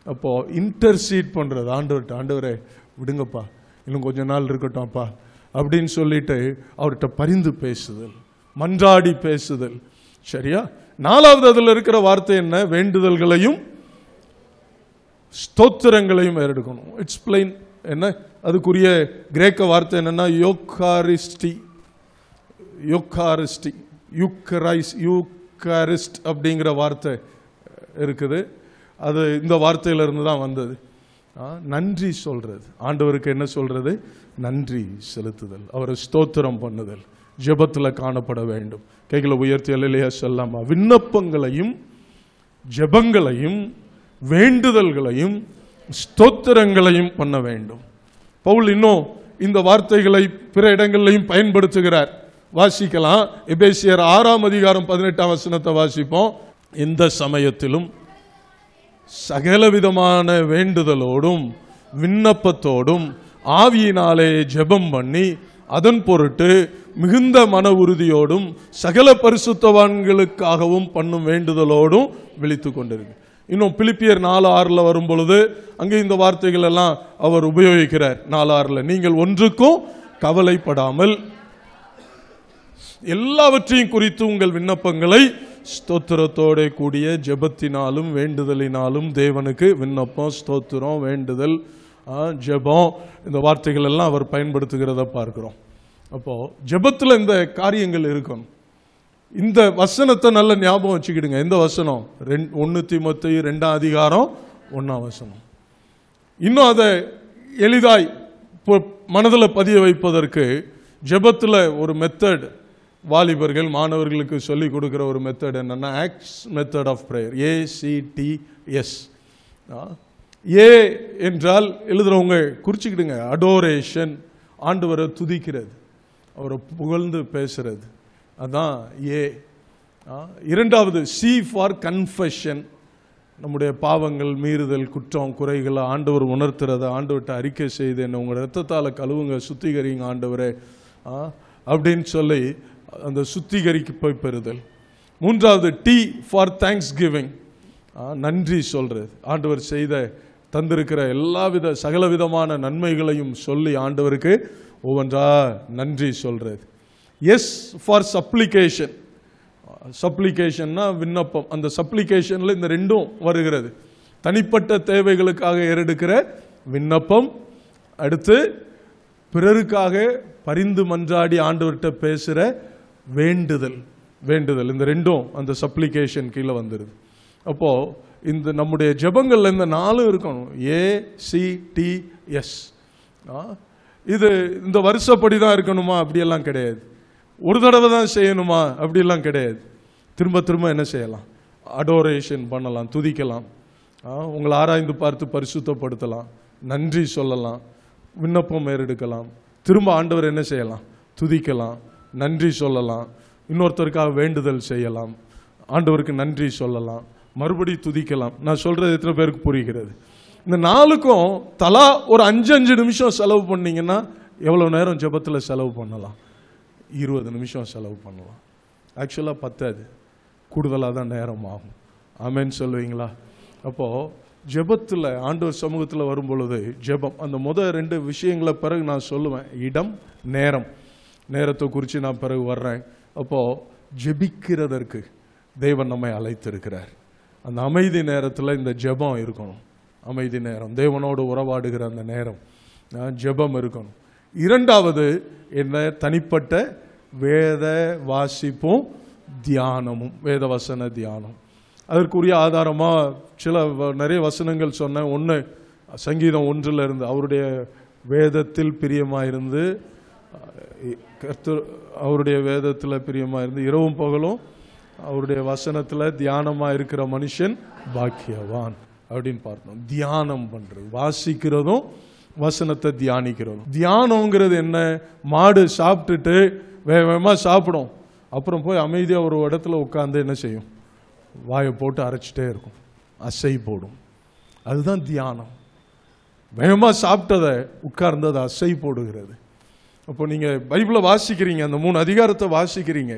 அப்போ இன்டர்சீட் பண்றது, ஆண்டவர்கிட்ட, ஆண்டவரே விடுங்கப்பா, இன்னும் கொஞ்ச நாள் இருக்கட்டும்ப்பா அப்படின்னு சொல்லிட்டு அவர்கிட்ட பரிந்து பேசுதல், மன்றாடி பேசுதல். சரியா? 4வது அதுல இருக்கிற வார்த்தை என்ன? வேண்டுதல்களையும் ஸ்தோத்திரங்களையும் ஏறெடுக்கணும். எக்ஸ்பிளைன் என்ன? அதுக்குரிய கிரேக்க வார்த்தை என்னன்னா யோகாரிஸ்டி. யோகாரிஸ்டி, யூக்கரிஸ்ட் அப்படிங்கிற வார்த்தை இருக்குது. அது இந்த வார்த்தையிலிருந்து தான் வந்தது. நன்றி சொல்றது, ஆண்டவருக்கு என்ன சொல்றது? நன்றி செலுத்துதல், அவரை ஸ்தோத்திரம் பண்ணுதல் ஜெபத்தில் காணப்பட வேண்டும். கைகளை உயர்த்தி அல்லேலூயா சொல்லாமா? விண்ணப்பங்களையும் ஜெபங்களையும் வேண்டுதல்களையும் ஸ்தோத்திரங்களையும் பண்ண வேண்டும். பவுல் இன்னும் இந்த வார்த்தைகளை பிற இடங்களிலையும் பயன்படுத்துகிறார். வாசிக்கலாம். எபேசியர் 6ஆம் அதிகாரம் 18ஆம் வசனத்தை வாசிப்போம். எந்த சமயத்திலும் சகலவிதமான வேண்டுதலோடும் விண்ணப்பத்தோடும் ஆவியினாலே ஜெபம் பண்ணி அதன் பொருட்டு மிகுந்த மன உறுதியோடும் சகல பரிசுத்தவான்களுக்காகவும் பண்ணும் வேண்டுதலோடும் விழித்துக் கொண்டிருக்கு. இன்னும் பிலிப்பியர் 4:6 வரும் பொழுது அங்கே இந்த வார்த்தைகள் எல்லாம் அவர் உபயோகிக்கிறார். 4:6 நீங்கள் ஒன்றுக்கும் கவலைப்படாமல் எல்லாவற்றையும் குறித்து உங்கள் விண்ணப்பங்களை ஸ்தோத்திரத்தோட கூடிய ஜெபத்தினாலும் வேண்டுதலினாலும் தேவனுக்கு விண்ணப்பம், ஸ்தோத்திரம், வேண்டுதல், ஜெபம், இந்த வார்த்தைகள் எல்லாம் அவர் பயன்படுத்துகிறத பார்க்கிறோம். அப்போ ஜெபத்தில் இந்த காரியங்கள் இருக்கணும். இந்த வசனத்தை நல்ல ஞாபகம் வச்சுக்கிடுங்க. எந்த வசனம்? 1 தீமோத்தேயு 2ஆம் அதிகாரம் 1ஆம் வசனம். இன்னும் அதை எளிதாய் மனதில் பதிய வைப்பதற்கு ஜெபத்தில் ஒரு மெத்தட் வாலிபர்கள் மாணவர்களுக்கு சொல்லிக் கொடுக்கிற ஒரு மெத்தட் என்னன்னா ACTS method of prayer, ACTS. A என்றால் எழுதுறவங்க குறிச்சுக்கிடுங்க, அடோரேஷன், ஆண்டவரை துதிக்கிறது, அவரை புகழ்ந்து பேசுறது, அதான் ஏ. 2வது C ஃபார் கன்ஃபெஷன், நம்முடைய பாவங்கள், மீறுதல், குற்றம், குறைகளை ஆண்டவர் உணர்த்துறத ஆண்டவர்கிட்ட அறிக்கை செய்து என்ன உங்கள் ரத்தத்தால் கழுவுங்க, சுத்திகரிங்க ஆண்டவரே அப்படின்னு சொல்லி அந்த சுத்திகரிக்கு போய் பெறுதல். 3வது T ஃபார் தேங்க்ஸ் கிவிங், நன்றி சொல்றது, ஆண்டவர் செய்த தந்திருக்கிற எல்லாவித சகலவிதமான நன்மைகளையும் சொல்லி ஆண்டவருக்கு ஒவ்வொன்றா நன்றி சொல்றது. எஸ் ஃபார் சப்ளிகேஷன், சப்ளிகேஷன்னா விண்ணப்பம். அந்த சப்ளிகேஷன்ல இந்த ரெண்டும் வருகிறது. தனிப்பட்ட தேவைகளுக்காக ஏறெடுக்கிற விண்ணப்பம், அடுத்து பிறருக்காக பரிந்து மன்றாடி ஆண்டவர்கிட்ட பேசுற வேண்டுதல். வேண்டுதல் இந்த ரெண்டும் அந்த சப்ளிகேஷன் கீழே வந்துடுது. அப்போ இந்த நம்முடைய ஜெபங்கள்ல இந்த 4 இருக்கணும், ACTS. இது இந்த வருஷப்படி தான் இருக்கணுமா? அப்படியெல்லாம் கிடையாது. ஒரு தடவை தான் செய்யணுமா? அப்படியெல்லாம் கிடையாது. திரும்ப திரும்ப என்ன செய்யலாம்? அடோரேஷன் பண்ணலாம், துதிக்கலாம், உங்களை ஆராய்ந்து பார்த்து பரிசுத்தப்படுத்தலாம், நன்றி சொல்லலாம், விண்ணப்பம் ஏறெடுக்கலாம், திரும்ப ஆண்டவர் என்ன செய்யலாம்? துதிக்கலாம், நன்றி சொல்லலாம், இன்னொருத்தருக்காக வேண்டுதல் செய்யலாம், ஆண்டவருக்கு நன்றி சொல்லலாம், மறுபடி துதிக்கலாம். நான் சொல்றது எத்தனை பேருக்கு புரிகிறது? இந்த 4க்கும் தலா ஒரு 5-5 நிமிஷம் செலவு பண்ணீங்கன்னா எவ்வளவு நேரம் ஜெபத்தில் செலவு பண்ணலாம்? 20 நிமிஷம் செலவு பண்ணலாம். ஆக்சுவலாக 10, கூடுதலாக தான் நேரம் ஆகும். ஆமென் சொல்லுவீங்களா? அப்போ ஜெபத்தில் ஆண்டவர் சமூகத்தில் வரும் பொழுது ஜெபம், அந்த முதல் 2 விஷயங்களை பிறகு நான் சொல்லுவேன். இடம், நேரம். நேரத்தை குறித்து நான் பிறகு வர்றேன். அப்போது ஜெபிக்கிறதற்கு தேவன் நம்மை அழைத்திருக்கிறார். அந்த அமைதி நேரத்தில் இந்த ஜெபம் இருக்கணும். அமைதி நேரம், தேவனோடு உறவாடுகிற அந்த நேரம், ஜெபம் இருக்கணும். 2வது என்ன? தனிப்பட்ட வேத வாசிப்பும் தியானமும், வேத வசன தியானம். அதற்குரிய ஆதாரமாக நிறைய வசனங்கள் சொன்னேன். 1 சங்கீதம் 1 இருந்து, அவருடைய வேதத்தில் பிரியமாயிருந்து, அவருடைய வேதத்தில் பிரியமாயிருந்து இரவும் பகலும் அவருடைய வசனத்தில் தியானமாக இருக்கிற மனுஷன் பாக்கியவான் அப்படின்னு பார்த்தோம். தியானம் பண்றது, வாசிக்கிறதும் வசனத்தை தியானிக்கிறதும். தியானம்ங்கிறது என்ன? மாடு சாப்பிட்டுட்டு வேகமாக சாப்பிடும், அப்புறம் போய் அமைதியாக ஒரு இடத்துல உட்காந்து என்ன செய்யும்? வாயை போட்டு அரைச்சிட்டே இருக்கும், அசை போடும். அதுதான் தியானம். வேகமாக சாப்பிட்டதை உட்கார்ந்ததை அசை போடுகிறது. அப்போ நீங்கள் பைபிளை வாசிக்கிறீங்க, அந்த 3 அதிகாரத்தை வாசிக்கிறீங்க,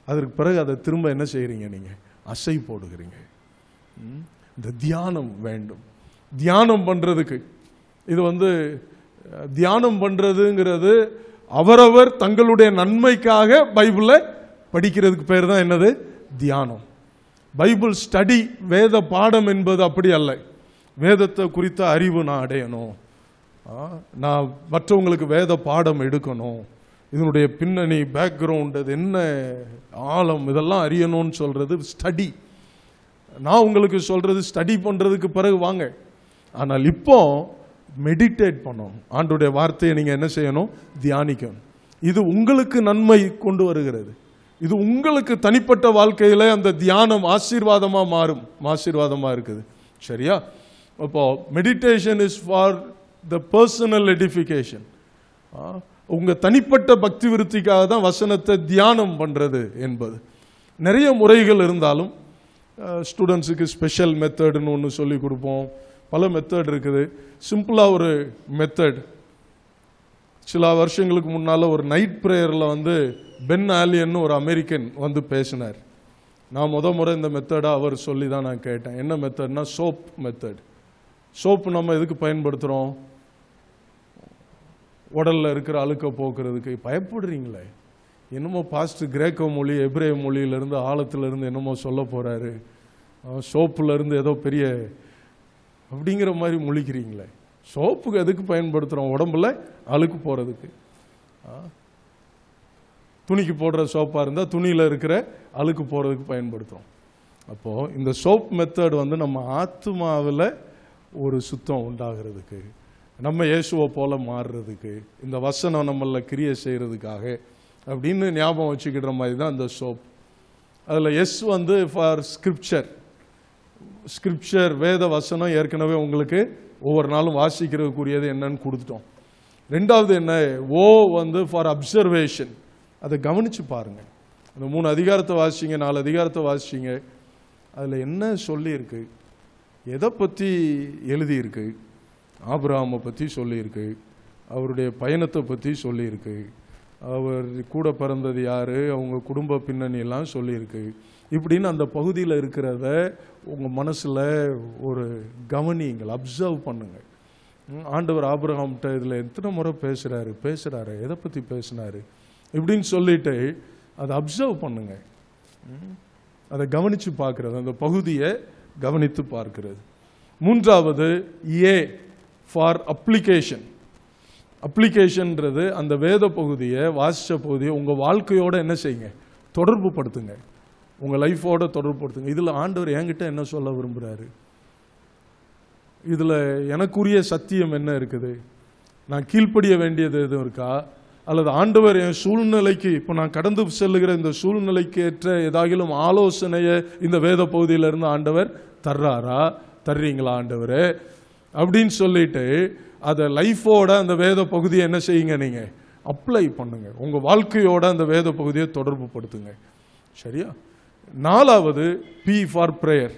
அதற்கு பிறகு அதை திரும்ப என்ன செய்கிறீங்க? நீங்கள் அசை போடுகிறீங்க. இந்த தியானம் வேண்டும். தியானம் பண்ணுறதுக்கு இது தியானம் பண்ணுறதுங்கிறது அவரவர் தங்களுடைய நன்மைக்காக பைபிளை படிக்கிறதுக்கு பேர் தான் என்னது? தியானம். பைபிள் ஸ்டடி, வேத பாடம் என்பது அப்படி அல்ல. வேதத்தை குறித்த அறிவு நான் அடையணும், நான் மற்றவங்களுக்கு வேத பாடம் எடுக்கணும், இதனுடைய பின்னணி, பேக்ரவுண்ட், அது என்ன ஆழம், இதெல்லாம் அறியணும்னு சொல்றது ஸ்டடி. நான் உங்களுக்கு சொல்றது ஸ்டடி பண்றதுக்கு பிறகு வாங்க. ஆனால் இப்போ மெடிடேட் பண்ணணும். ஆண்டோடைய வார்த்தையை நீங்க என்ன செய்யணும்? தியானிக்கணும். இது உங்களுக்கு நன்மை கொண்டு வருகிறது. இது உங்களுக்கு தனிப்பட்ட வாழ்க்கையில அந்த தியானம் ஆசீர்வாதமா மாறும். ஆசீர்வாதமா இருக்குது. சரியா? அப்போ meditation is for the personal edification. உங்க தனிப்பட்ட பக்தி விருத்திக்காக தான் வசனத்தை தியானம் பண்றது என்பது. நிறைய முறைகள் இருந்தாலும் ஸ்டூடெண்ட்ஸுக்கு ஸ்பெஷல் மெத்தட்னு ஒன்று சொல்லி கொடுப்போம். பல மெத்தட் இருக்குது. சிம்பிளாக ஒரு மெத்தட், சில வருஷங்களுக்கு முன்னால் ஒரு நைட் ப்ரேயரில் பென் ஆலியன் ஒரு அமெரிக்கன் பேசினார். நான் முறை இந்த மெத்தடை அவர் சொல்லி தான் நான் கேட்டேன். என்ன மெத்தட்னா சோப் மெத்தட். சோப்பு நம்ம எதுக்கு பயன்படுத்துகிறோம்? உடலில் இருக்கிற அழுக்க போக்குறதுக்கு. பயப்படுறீங்களே, என்னமோ பாஸ்ட் கிரேக்க மொழி, எப்ரேய மொழியிலேருந்து ஆழத்திலிருந்து என்னமோ சொல்ல போகிறாரு, சோப்புலேருந்து ஏதோ பெரிய அப்படிங்கிற மாதிரி முழிக்கிறீங்களே. சோப்புக்கு எதுக்கு பயன்படுத்துகிறோம்? உடம்புல அழுக்கு போகிறதுக்கு. துணிக்கு போடுற சோப்பாக இருந்தால் துணியில் இருக்கிற அழுக்கு போகிறதுக்கு பயன்படுத்துகிறோம். அப்போது இந்த சோப் மெத்தட் நம்ம ஆத்மாவில் ஒரு சுத்தம் உண்டாகிறதுக்கு, நம்ம இயேசுவை போல மாறுறதுக்கு, இந்த வசனம் நம்மள கிரியை செய்கிறதுக்காக அப்படின்னு ஞாபகம் வச்சுக்கிற மாதிரி தான் இந்த சோப். அதில் எஸ் ஃபார் ஸ்கிரிப்சர். ஸ்கிரிப்சர் வேத வசனம் ஏற்கனவே உங்களுக்கு ஒவ்வொரு நாளும் வாசிக்கிறதுக்குரியது என்னன்னு கொடுத்துட்டோம். 2வது என்ன? ஓ ஃபார் அப்சர்வேஷன். அதை கவனித்து பாருங்கள். அந்த 3 அதிகாரத்தை வாசிங்க, 4 அதிகாரத்தை வாசிங்க. அதில் என்ன சொல்லியிருக்கு, எதை பற்றி எழுதியிருக்கு? ஆபிரகாமை பற்றி சொல்லியிருக்கு, அவருடைய பயணத்தை பற்றி சொல்லியிருக்கு, அவர் கூட பிறந்தது யார், அவங்க குடும்ப பின்னணியெல்லாம் சொல்லியிருக்கு. இப்படின்னு அந்த பகுதியில் இருக்கிறத உங்கள் மனசில் ஒரு கவனிங்கள், அப்சர்வ் பண்ணுங்கள். ஆண்டவர் ஆபிரகாம்கிட்ட இதில் எத்தனை முறை பேசுகிறாரு, எதை பற்றி பேசினார் இப்படின்னு சொல்லிட்டு அதை அப்சர்வ் பண்ணுங்க. அதை கவனித்து பார்க்கறது, அந்த பகுதியை கவனித்து பார்க்கிறது. 3வது ஏ ஃபார் அப்ளிகேஷன். அப்ளிகேஷன்ன்றது அந்த வேத பகுதியை, வாசித்த பகுதியை உங்கள் வாழ்க்கையோட என்ன செய்யுங்க? தொடர்பு படுத்துங்க, உங்கள் லைஃபோட தொடர்பு படுத்துங்க. இதில் ஆண்டவர் என்கிட்ட என்ன சொல்ல விரும்புகிறாரு, இதில் எனக்குரிய சத்தியம் என்ன இருக்குது, நான் கீழ்ப்படிய வேண்டியது எதுவும் இருக்கா, அல்லது ஆண்டவர் என் சூழ்நிலைக்கு, இப்போ நான் கடந்து செல்லுகிற இந்த சூழ்நிலைக்கு ஏற்ற ஏதாகிலும் ஆலோசனையை இந்த வேத பகுதியிலிருந்து ஆண்டவர் தர்றீங்களா ஆண்டவர் அப்படின்னு சொல்லிட்டு அதை லைஃபோட அந்த வேத பகுதியை என்ன செய்யுங்க? நீங்கள் அப்ளை பண்ணுங்க, உங்கள் வாழ்க்கையோட அந்த வேத பகுதியை தொடர்பு படுத்துங்க. சரியா? 4வது பி ஃபார் ப்ரேயர்.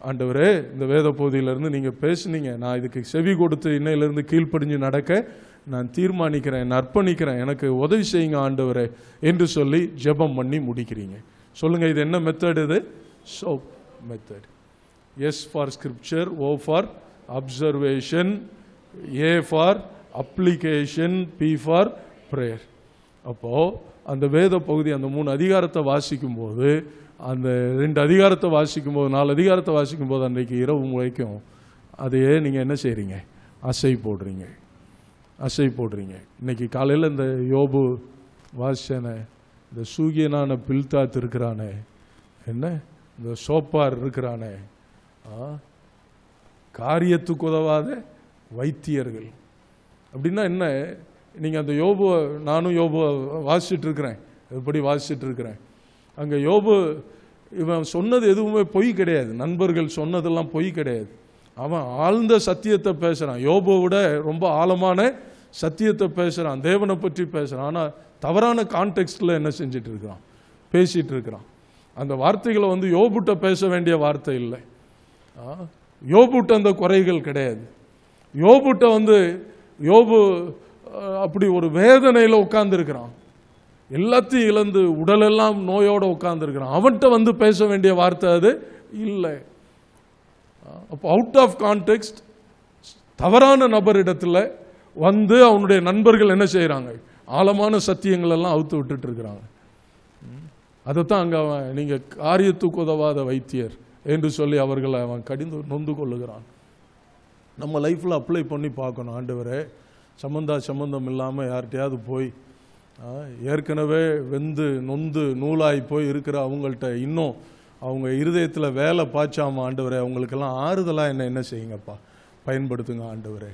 ஆண்டவரே, இந்த வேத பகுதியிலிருந்து நீங்கள் பேசுனீங்க, நான் இதுக்கு செவி கொடுத்து இன்னையிலிருந்து கீழ்ப்படிஞ்சு நடக்க நான் தீர்மானிக்கிறேன், அர்ப்பணிக்கிறேன், எனக்கு உதவி செய்யுங்க ஆண்டவரே என்று சொல்லி ஜெபம் பண்ணி முடிக்கிறீங்க. சொல்லுங்க, இது என்ன மெத்தட்? இது soap method. S for scripture, O for observation, A for application, P for prayer. அப்போ அந்த வேத பகுதி அந்த 3 அதிகாரத்தை வாசிக்கும் போது, அந்த 2 அதிகாரத்தை வாசிக்கும் போது, 4 அதிகாரத்தை வாசிக்கும் போது, அன்றைக்கு இரவு முளைக்கும் அதையே நீங்க என்ன செய்றீங்க? அசை போடுறீங்க. இன்னைக்கு காலையில் இந்த யோபு வாசனை, இந்த சூகியனான பில்தாத் இருக்கிறானே, என்ன இந்த சோப்பார் இருக்கிறானே, காரியத்துக்கு உதவாத வைத்தியர்கள் அப்படின்னா என்ன? நீங்கள் அந்த யோபு, நானும் யோபு வாசிச்சுட்டு இருக்கிறேன், எப்படி வாசிச்சுட்டு இருக்கிறேன். அங்கே யோபு இவன் சொன்னது எதுவுமே பொய் கிடையாது, நண்பர்கள் சொன்னதெல்லாம் பொய் கிடையாது. அவன் ஆழ்ந்த சத்தியத்தை பேசுகிறான், யோபுவை விட ரொம்ப ஆழமான சத்தியத்தை பேசுகிறான், தேவனை பற்றி பேசுகிறான். ஆனால் தவறான கான்டெக்ஸ்டில் என்ன செஞ்சிட்டு இருக்கிறான்? பேசிகிட்டு இருக்கிறான். அந்த வார்த்தைகளை வந்து யோபுட்ட பேச வேண்டிய வார்த்தை இல்லை. யோபுட்ட அந்த குறைகள் கிடையாது. யோபுட்ட வந்து யோபு அப்படி ஒரு வேதனையில் உட்கார்ந்துருக்கிறான், எல்லாத்தையும் இழந்து உடலெல்லாம் நோயோடு உட்கார்ந்துருக்கிறான். அவன்கிட்ட வந்து பேச வேண்டிய வார்த்தை அது இல்லை. அப்போ அவுட் ஆஃப் கான்டெக்ஸ்ட் தவறான நபரிடத்தில் வந்து அவனுடைய நண்பர்கள் என்ன செய்கிறாங்க? ஆழமான சத்தியங்கள் எல்லாம் அவுத்து விட்டுட்டு இருக்கிறாங்க. அதைத்தான் அங்கே அவன் நீங்கள் காரியத்துக்கு உதவாத வைத்தியர் என்று சொல்லி அவர்களை அவன் கடிந்து நொந்து கொள்ளுகிறான். நம்ம லைஃப்பில் அப்ளை பண்ணி பார்க்கணும். ஆண்டவரே, சம்பந்தம் இல்லாமல் யார்கிட்டையாவது போய் ஏற்கனவே வெந்து நொந்து நூலாகி போய் இருக்கிற அவங்கள்ட்ட இன்னும் அவங்க இருதயத்தில் வேலை பாய்ச்சாம, ஆண்டவரே அவங்களுக்கெல்லாம் ஆறுதலாக என்ன செய்யுங்கப்பா, பயன்படுத்துங்க ஆண்டவரே,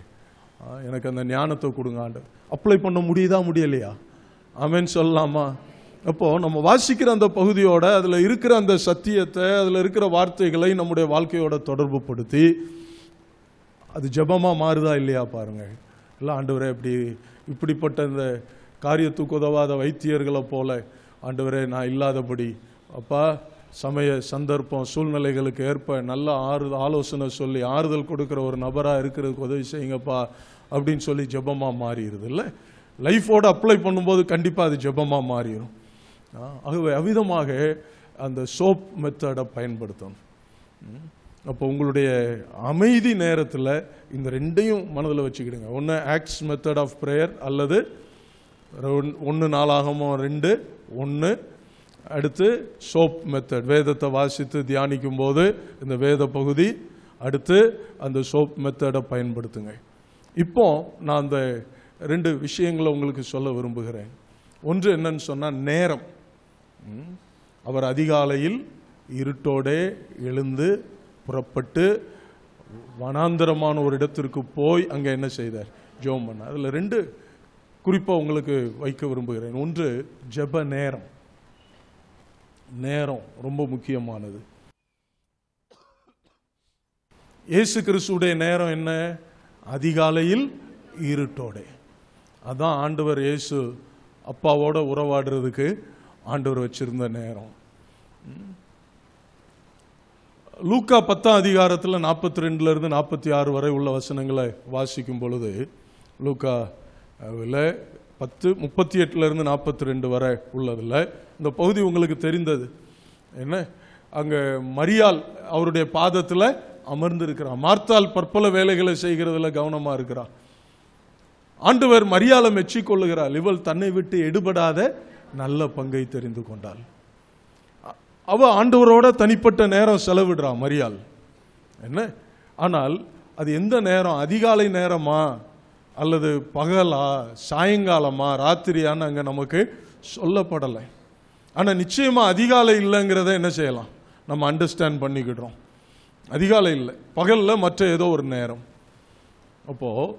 எனக்கு அந்த ஞானத்தை கொடுங்க ஆண்டவர். அப்ளை பண்ண முடியுதா முடியலையா? ஆமென் சொல்லலாமா? அப்போது நம்ம வாசிக்கிற அந்த பகுதியோட அதில் இருக்கிற அந்த சத்தியத்தை, அதில் இருக்கிற வார்த்தைகளை நம்முடைய வாழ்க்கையோட தொடர்பு படுத்தி அது ஜெபமாக மாறுதா இல்லையா பாருங்கள். இல்லை ஆண்டவரே, இப்படிப்பட்ட இந்த காரியத்துக்கு உதவாத வைத்தியர்களை போல ஆண்டவரே நான் இல்லாதபடி, அப்பா சமய சந்தர்ப்பம் சூழ்நிலைகளுக்கு ஏற்ப நல்ல ஆலோசனை சொல்லி ஆறுதல் கொடுக்குற ஒரு நபராக இருக்கிறதுக்கு உதவி செய்யுங்கப்பா அப்படின்னு சொல்லி ஜெபமாக மாறிடுது. இல்லை, லைஃபோடு அப்ளை பண்ணும்போது கண்டிப்பாக அது ஜெபமாக மாறிடும். ஆகவே அவ்விதமாக அந்த சோப் மெத்தடை பயன்படுத்தணும். அப்போ உங்களுடைய அமைதி நேரத்தில் இந்த ரெண்டையும் மனதில் வச்சுக்கிடுங்க. ஒன்று ஆக்ட்ஸ் மெத்தட் ஆஃப் ப்ரேயர், அல்லது 1 நாளாகமம் 2:1. அடுத்து சோப் மெத்தட், வேதத்தை வாசித்து தியானிக்கும் போது இந்த வேத பகுதி, அடுத்து அந்த சோப் மெத்தடை பயன்படுத்துங்க. இப்போ நான் அந்த 2 விஷயங்களை உங்களுக்கு சொல்ல விரும்புகிறேன். ஒன்று என்னன்னு சொன்னால் நேரம். அவர் அதிகாலையில் இருட்டோடே எழுந்து புறப்பட்டு வனாந்தரமான ஒரு இடத்திற்கு போய் அங்கே என்ன செய்தார்? ஜெபம் பண்ணார். அதில் 2 குறிப்பாக உங்களுக்கு வைக்க விரும்புகிறேன். ஒன்று ஜெப நேரம். நேரம் ரொம்ப முக்கியமானது. இயேசு கிறிஸ்துடைய நேரம் என்ன? அதிகாலையில் இருட்டோடே. அதான் ஆண்டவர் இயேசு அப்பாவோட உறவாடுறதுக்கு ஆண்டவர் வச்சிருந்த நேரம். லூக்கா 10ஆம் அதிகாரத்தில் 42 to 46 வரை உள்ள வசனங்களை வாசிக்கும் பொழுது, லூக்கா 10:38 to 42 வரை உள்ளதில் இந்த பகுதி உங்களுக்கு தெரிந்தது. என்ன, அங்கே மரியாள் அவருடைய பாதத்தில் அமர்ந்திருக்கிறார். மார்த்தாள் பற்பல வேலைகளை செய்கிறதுல கவனமாக இருக்கிறார். ஆண்டவர் மரியாளை மெச்சிக்கொள்ளுகிறார். இவள் தன்னை விட்டு எடுபடாத நல்ல பங்கை தெரிந்து கொண்டாள். அவ ஆண்டவரோட தனிப்பட்ட நேரம் செலவிடுறா மரியாள். என்ன, ஆனால் அது எந்த நேரம்? அதிகாலை நேரமா அல்லது பகலா சாயங்காலமா ராத்திரியான்னு அங்கே நமக்கு சொல்லப்படலை. ஆனால் நிச்சயமாக அதிகாலை இல்லைங்கிறத என்ன செய்யலாம், நம்ம அண்டர்ஸ்டாண்ட் பண்ணிக்கிடுறோம். அதிகாலை இல்லை, பகலில் மற்ற ஏதோ ஒரு நேரம். அப்போது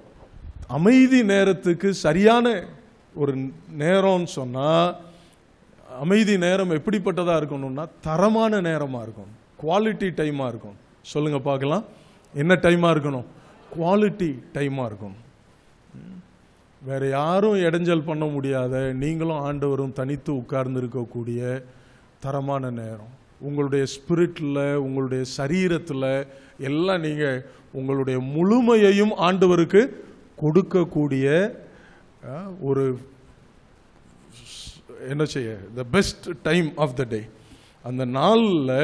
அமைதி நேரத்துக்கு சரியான ஒரு நேரம்னு சொன்னால், அமைதி நேரம் எப்படிப்பட்டதாக இருக்கணும்னா தரமான நேரமாக இருக்கணும், குவாலிட்டி டைமாக இருக்கணும். சொல்லுங்கள் பார்க்கலாம், என்ன டைமாக இருக்கணும்? குவாலிட்டி டைமாக இருக்கணும். வேறு யாரும் இடைஞ்சல் பண்ண முடியாத, நீங்களும் ஆண்டவரும் தனித்து உட்கார்ந்து இருக்கக்கூடிய தரமான நேரம். உங்களுடைய ஸ்பிரிட்டில், உங்களுடைய சரீரத்தில் எல்லாம் நீங்கள் உங்களுடைய முழுமையையும் ஆண்டவருக்கு கொடுக்கக்கூடிய ஒரு என்ன செய்ய, the best time of the day. அந்த நாளில்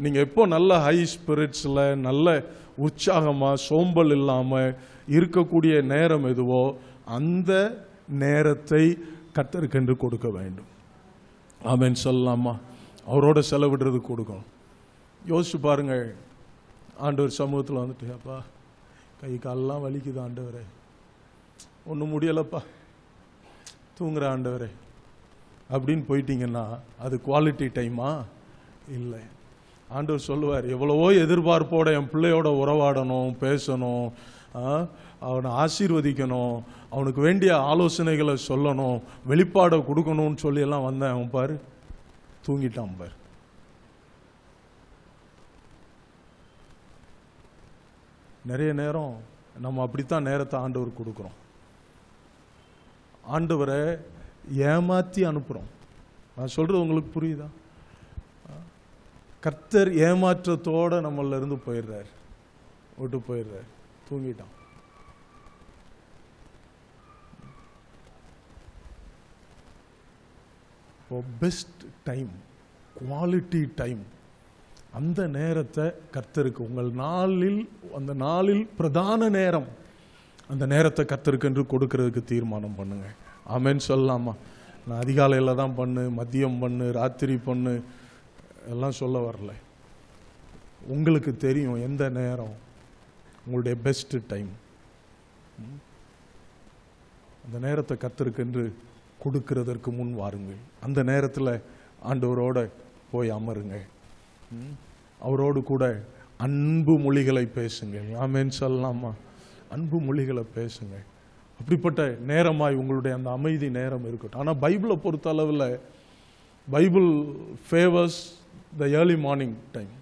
நீங்கள் எப்போ நல்ல ஹை ஸ்பிரிட்ஸில் நல்ல உற்சாகமாக சோம்பல் இல்லாமல் இருக்கக்கூடிய நேரம் எதுவோ அந்த நேரத்தை கர்த்தருக்கென்று கொடுக்க வேண்டும். ஆமென் சொல்லலாமா? அவரோட செலவிடுறது கொடுக்கணும். யோசிச்சு பாருங்க, ஆண்டவர் சமூகத்தில் வந்துட்டு, அப்பா கை காலெல்லாம் வலிக்குது ஆண்டவரே, ஒன்றும் முடியலப்பா, தூங்குற ஆண்டவரே அப்படின்னு போயிட்டீங்கன்னா அது குவாலிட்டி டைமா? இல்லை. ஆண்டவர் சொல்லுவார், எவ்வளவோ எதிர்பார்ப்போட என் பிள்ளையோட உறவாடணும், பேசணும், அவனை ஆசீர்வதிக்கணும், அவனுக்கு வேண்டிய ஆலோசனைகளை சொல்லணும், வெளிப்பாடை கொடுக்கணும்னு சொல்லி எல்லாம் வந்தேன். அவன் பாரு தூங்கிட்டான் பாரு. நிறைய நேரம் நம்ம அப்படித்தான் நேரத்தை ஆண்டவர் கொடுக்குறோம். ஆண்டவரை ஏமாத்தி அனுப்புறோம். நான் சொல்றது உங்களுக்கு புரியுதா? கர்த்தர் ஏமாற்றத்தோட நம்மள இருந்து போயிடுறார், விட்டு போயிடுறார், தூங்கிட்டான். பெஸ்ட் டைம், குவாலிட்டி டைம், அந்த நேரத்தை கர்த்தருக்கு உங்கள் நாளில், அந்த நாளில் பிரதான நேரம், அந்த நேரத்தை கர்த்தருக்கு என்று கொடுக்கறதுக்கு தீர்மானம் பண்ணுங்க. ஆமென் சொல்லலாமா? நான் அதிகாலையில் தான் பண்ணு, மதியம் பண்ணு, ராத்திரி பண்ணு எல்லாம் சொல்ல வரல. உங்களுக்கு தெரியும் எந்த நேரம் உங்களுடைய பெஸ்ட் டைம். அந்த நேரத்தை கர்த்தருக்கு என்று கொடுக்கிறதற்கு முன் வாருங்கள். அந்த நேரத்தில் ஆண்டவரோட போய் அமருங்க. அவரோடு கூட அன்பு மொழிகளை பேசுங்கள். ஆமென் சொல்லலாமா? அன்பு மொழிகளை பேசுங்க. அப்படிப்பட்ட நேரமாய் உங்களுடைய அந்த அமைதி நேரம் இருக்கட்டும். ஆனால் பைபிளை பொறுத்த அளவில் பைபிள் ஃபேவர்ஸ் த ஏர்லி மார்னிங் டைம்.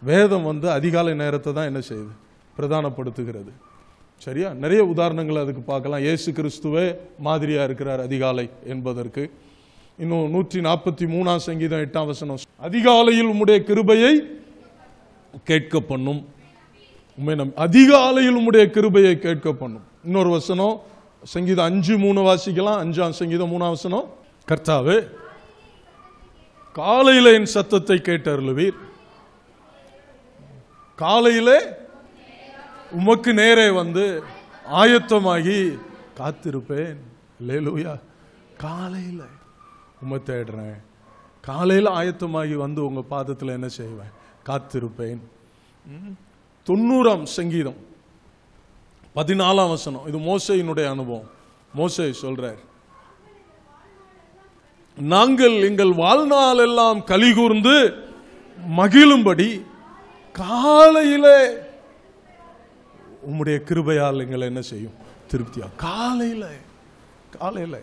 வேதம் அதிகாலை நேரத்தை தான் என்ன செய்யுது? பிரதானப்படுத்துகிறது. சரியா? நிறைய உதாரணங்கள் அதுக்கு பார்க்கலாம். இயேசு கிறிஸ்துவே மாதிரியா இருக்கிறார் அதிகாலை என்பதற்கு. இன்னும் 143 சங்கீதம் 8 வசனம், அதிகாலையில் உம்முடைய கிருபையை கேட்க பண்ணும். அதிகாலையில் உம்முடைய கிருபையை கேட்க பண்ணும். இன்னொரு வசனம் சங்கீதம் 5:3 வாசிக்கலாம். 5 சங்கீதம் 3 வசனம், கர்த்தாவே காலையில என் சத்தத்தை கேட்டருளுவீர், காலையிலே உமக்கு நேரே ஆயத்தமாகி காத்திருப்பேன். அல்லேலூயா. காலையில உம்மை தேடுறேன், காலையில ஆயத்தமாகி உங்க பாதத்தில் என்ன செய்வேன்? காத்திருப்பேன். 90 சங்கீதம் 14 வசனம், இது மோசேயினுடைய அனுபவம். மோசே சொல்றார், நாங்கள் எங்கள் வாழ்நாள் எல்லாம் கலிகூர்ந்து மகிழும்படி காலையிலே உம்முடைய கிருபையால் எங்களை என்ன செய்யும்? திருப்தியா. காலையில காலையில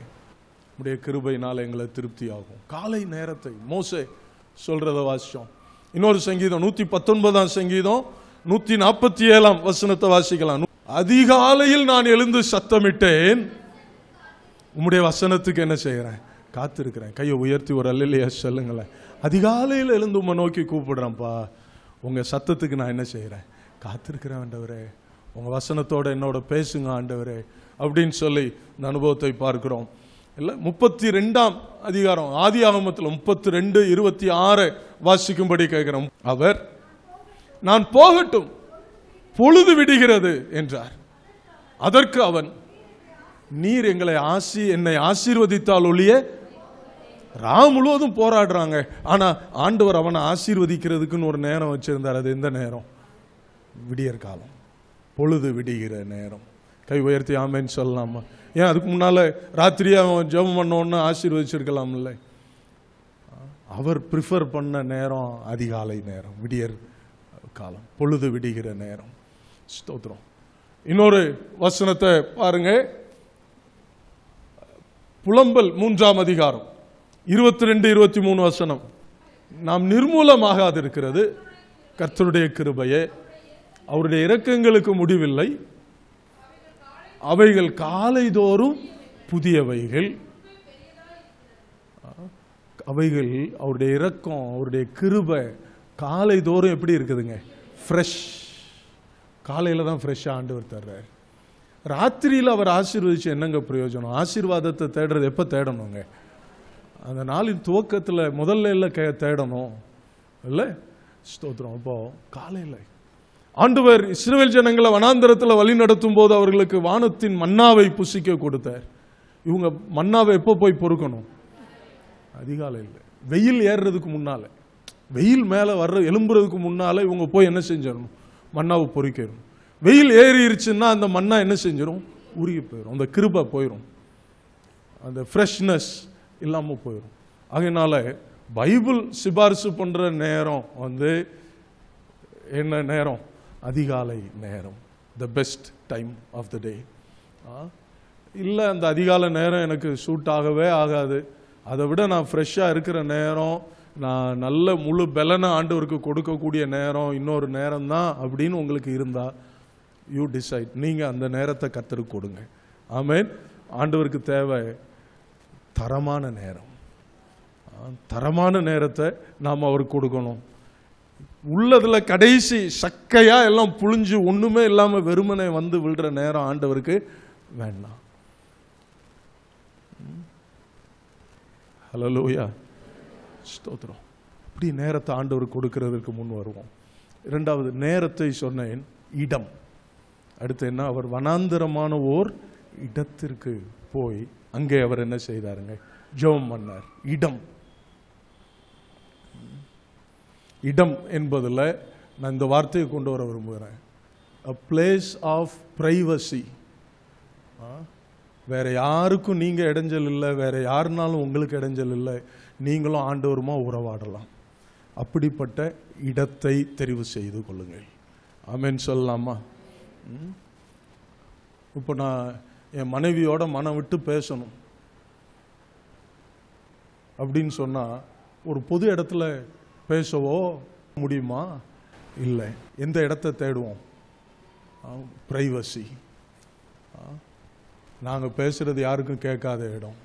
உம்முடைய கிருபையினால் எங்களை திருப்தி ஆகும். காலை நேரத்தை மோசே சொல்றத வாசிச்சோம். இன்னொரு சங்கீதம் 119 சங்கீதம் 147 வசனத்தை வாசிக்கலாம். அதிகாலையில் நான் எழுந்து சத்தமிட்டேன், உம்முடைய வசனத்துக்கு என்ன செய்யறேன்? காத்திருக்கிறேன். கையை உயர்த்தி ஒரு அல்லேலூயா சொல்லுங்களேன். அதிகாலையில் எழுந்து உம்மை நோக்கி கூப்பிடுறேன்ப்பா, உங்க சத்தத்துக்கு நான் என்ன செய்யறேன்? காத்திருக்கிறேன் ஆண்டவரே, உங்க வசனத்தோட என்னோட பேசுங்க ஆண்டவரே அப்படின்னு சொல்லி இந்த அனுபவத்தை பார்க்கிறோம். இல்லை 32 அதிகாரம் ஆதியாகமத்தில் 32:26 வாசிக்கும்படி கேட்கிறோம். அவர் நான் போகட்டும், பொழுது விடுகிறது என்றார். அதற்கு அவன், நீர் என்னை ஆசீர்வதித்தால் ஒழிய, முழுவதும் போராடுறாங்க, ஆனா ஆண்டவர் அவனை ஆசீர்வதிக்கிறதுக்குன்னு ஒரு நேரம் வச்சிருந்தார். அது எந்த நேரம்? விடியற் காலம், பொழுது விடுகிற நேரம். கை உயர்த்தி ஆமென் சொல்லலாமா? ஏன் அதுக்கு முன்னால ராத்திரியா அவன் ஜெபம் பண்ணோன்னு ஆசீர்வதிச்சிருக்கலாம் இல்லை? அவர் ப்ரிஃபர் பண்ண நேரம் அதிகாலை நேரம், விடியற் காலம், பொழுது விடுகிற நேரம். ஸ்தோத்திரம். இன்னொரு வசனத்தை பாருங்க, புலம்பல் 3 அதிகாரம் 22-23 வசனம். நாம் நிர்மூலமாகாதிருக்கிறது கர்த்தருடைய கிருபையே, அவருடைய இரக்கங்களுக்கு முடிவில்லை, அவைகள் காலைதோறும் புதியவைகள். அவைகள் அவருடைய இரக்கம், அவருடைய கிருபை காலைதோறும் எப்படி இருக்குதுங்க? ஃப்ரெஷ். காலையில தான் ஃப்ரெஷ்ஷாக ஆண்டவர் தர்றார். ராத்திரியில் அவர் ஆசீர்வதிச்சு என்னங்க பிரயோஜனம்? ஆசீர்வாதத்தை தேடுறது எப்போ தேடணுங்க? அந்த நாளின் துவக்கத்தில் முதல்ல தேடணும். இல்லை? ஸ்தோத்திரம். அப்போ காலையில் ஆண்டவர் இஸ்ரவேல் ஜனங்களை வனாந்தரத்தில் வழி நடத்தும் போது அவர்களுக்கு வானத்தின் மன்னாவை புசிக்க கொடுத்தார். இவங்க மன்னாவை எப்போ போய் பொறுக்கணும்? அதிகாலையில், வெயில் ஏறுறதுக்கு முன்னால, வெயில் மேலே வர்ற எழும்புறதுக்கு முன்னால இவங்க போய் என்ன செஞ்சிடணும்? மன்னாவை பொறிக்கணும். வெயில் ஏறிடுச்சுன்னா அந்த மன்னா என்ன செஞ்சிடும்? உருகி போயிடும். அந்த கிருபை போயிடும், அந்த ஃப்ரெஷ்னஸ் இல்லாமல் போயிடும். அதனால பைபிள் சிபாரிசு பண்ணுற நேரம் என்ன நேரம்? அதிகாலை நேரம். The best time of the day. இல்லை, அந்த அதிகாலை நேரம் எனக்கு சூட் ஆகவே ஆகாது, அதை விட நான் ஃப்ரெஷ்ஷாக இருக்கிற நேரம், நான் நல்ல முழு பலனை ஆண்டவருக்கு கொடுக்கக்கூடிய நேரம் இன்னொரு நேரம் தான் அப்படின்னு உங்களுக்கு இருந்தால், யூ டிசைட். நீங்கள் அந்த நேரத்தை கர்த்தருக்கு கொடுங்க. ஆமென். ஆண்டவருக்கு தேவை தரமான நேரம். தரமான நேரத்தை நாம் அவருக்கு கொடுக்கணும். உள்ளதுல கடைசி சக்கையா எல்லாம் புழிஞ்சு ஒண்ணுமே இல்லாம வெறுமனை வந்து விழுற நேரம் ஆண்டவருக்கு வேண்டாம். ஹல்லேலூயா, ஸ்தோத்திரம். இப்படி நேரத்தை ஆண்டவருக்கு கொடுக்கிறதுக்கு முன் வருவோம். இரண்டாவது நேரத்தை சொன்னேன், இடம். அடுத்து என்ன? அவர் வனாந்தரமான ஓர் இடத்திற்கு போய் அங்கே அவர் என்ன செய்தாருங்க? ஜெபம் பண்ணார். இடம். இடம் என்பதில் நான் இந்த வார்த்தையை கொண்டு வர விரும்புகிறேன். a place of privacy. வேற யாருக்கும் நீங்க இடைஞ்சல் இல்லை, வேற யாருனாலும் உங்களுக்கு இடைஞ்சல் இல்லை, நீங்களும் ஆண்டவருமா உறவாடலாம். அப்படிப்பட்ட இடத்தை தெரிவு செய்து கொள்ளுங்கள். ஆமென் சொல்லலாமா? இப்போ நான் என் மனைவியோட மனம் விட்டு பேசணும் அப்படின்னு சொன்னா ஒரு பொது இடத்துல பேசவோ முடியுமா? இல்லை. எந்த இடத்தை தேடுவோம்? பிரைவசி. நாங்கள் பேசுறது யாருக்கும் கேட்காத இடம்.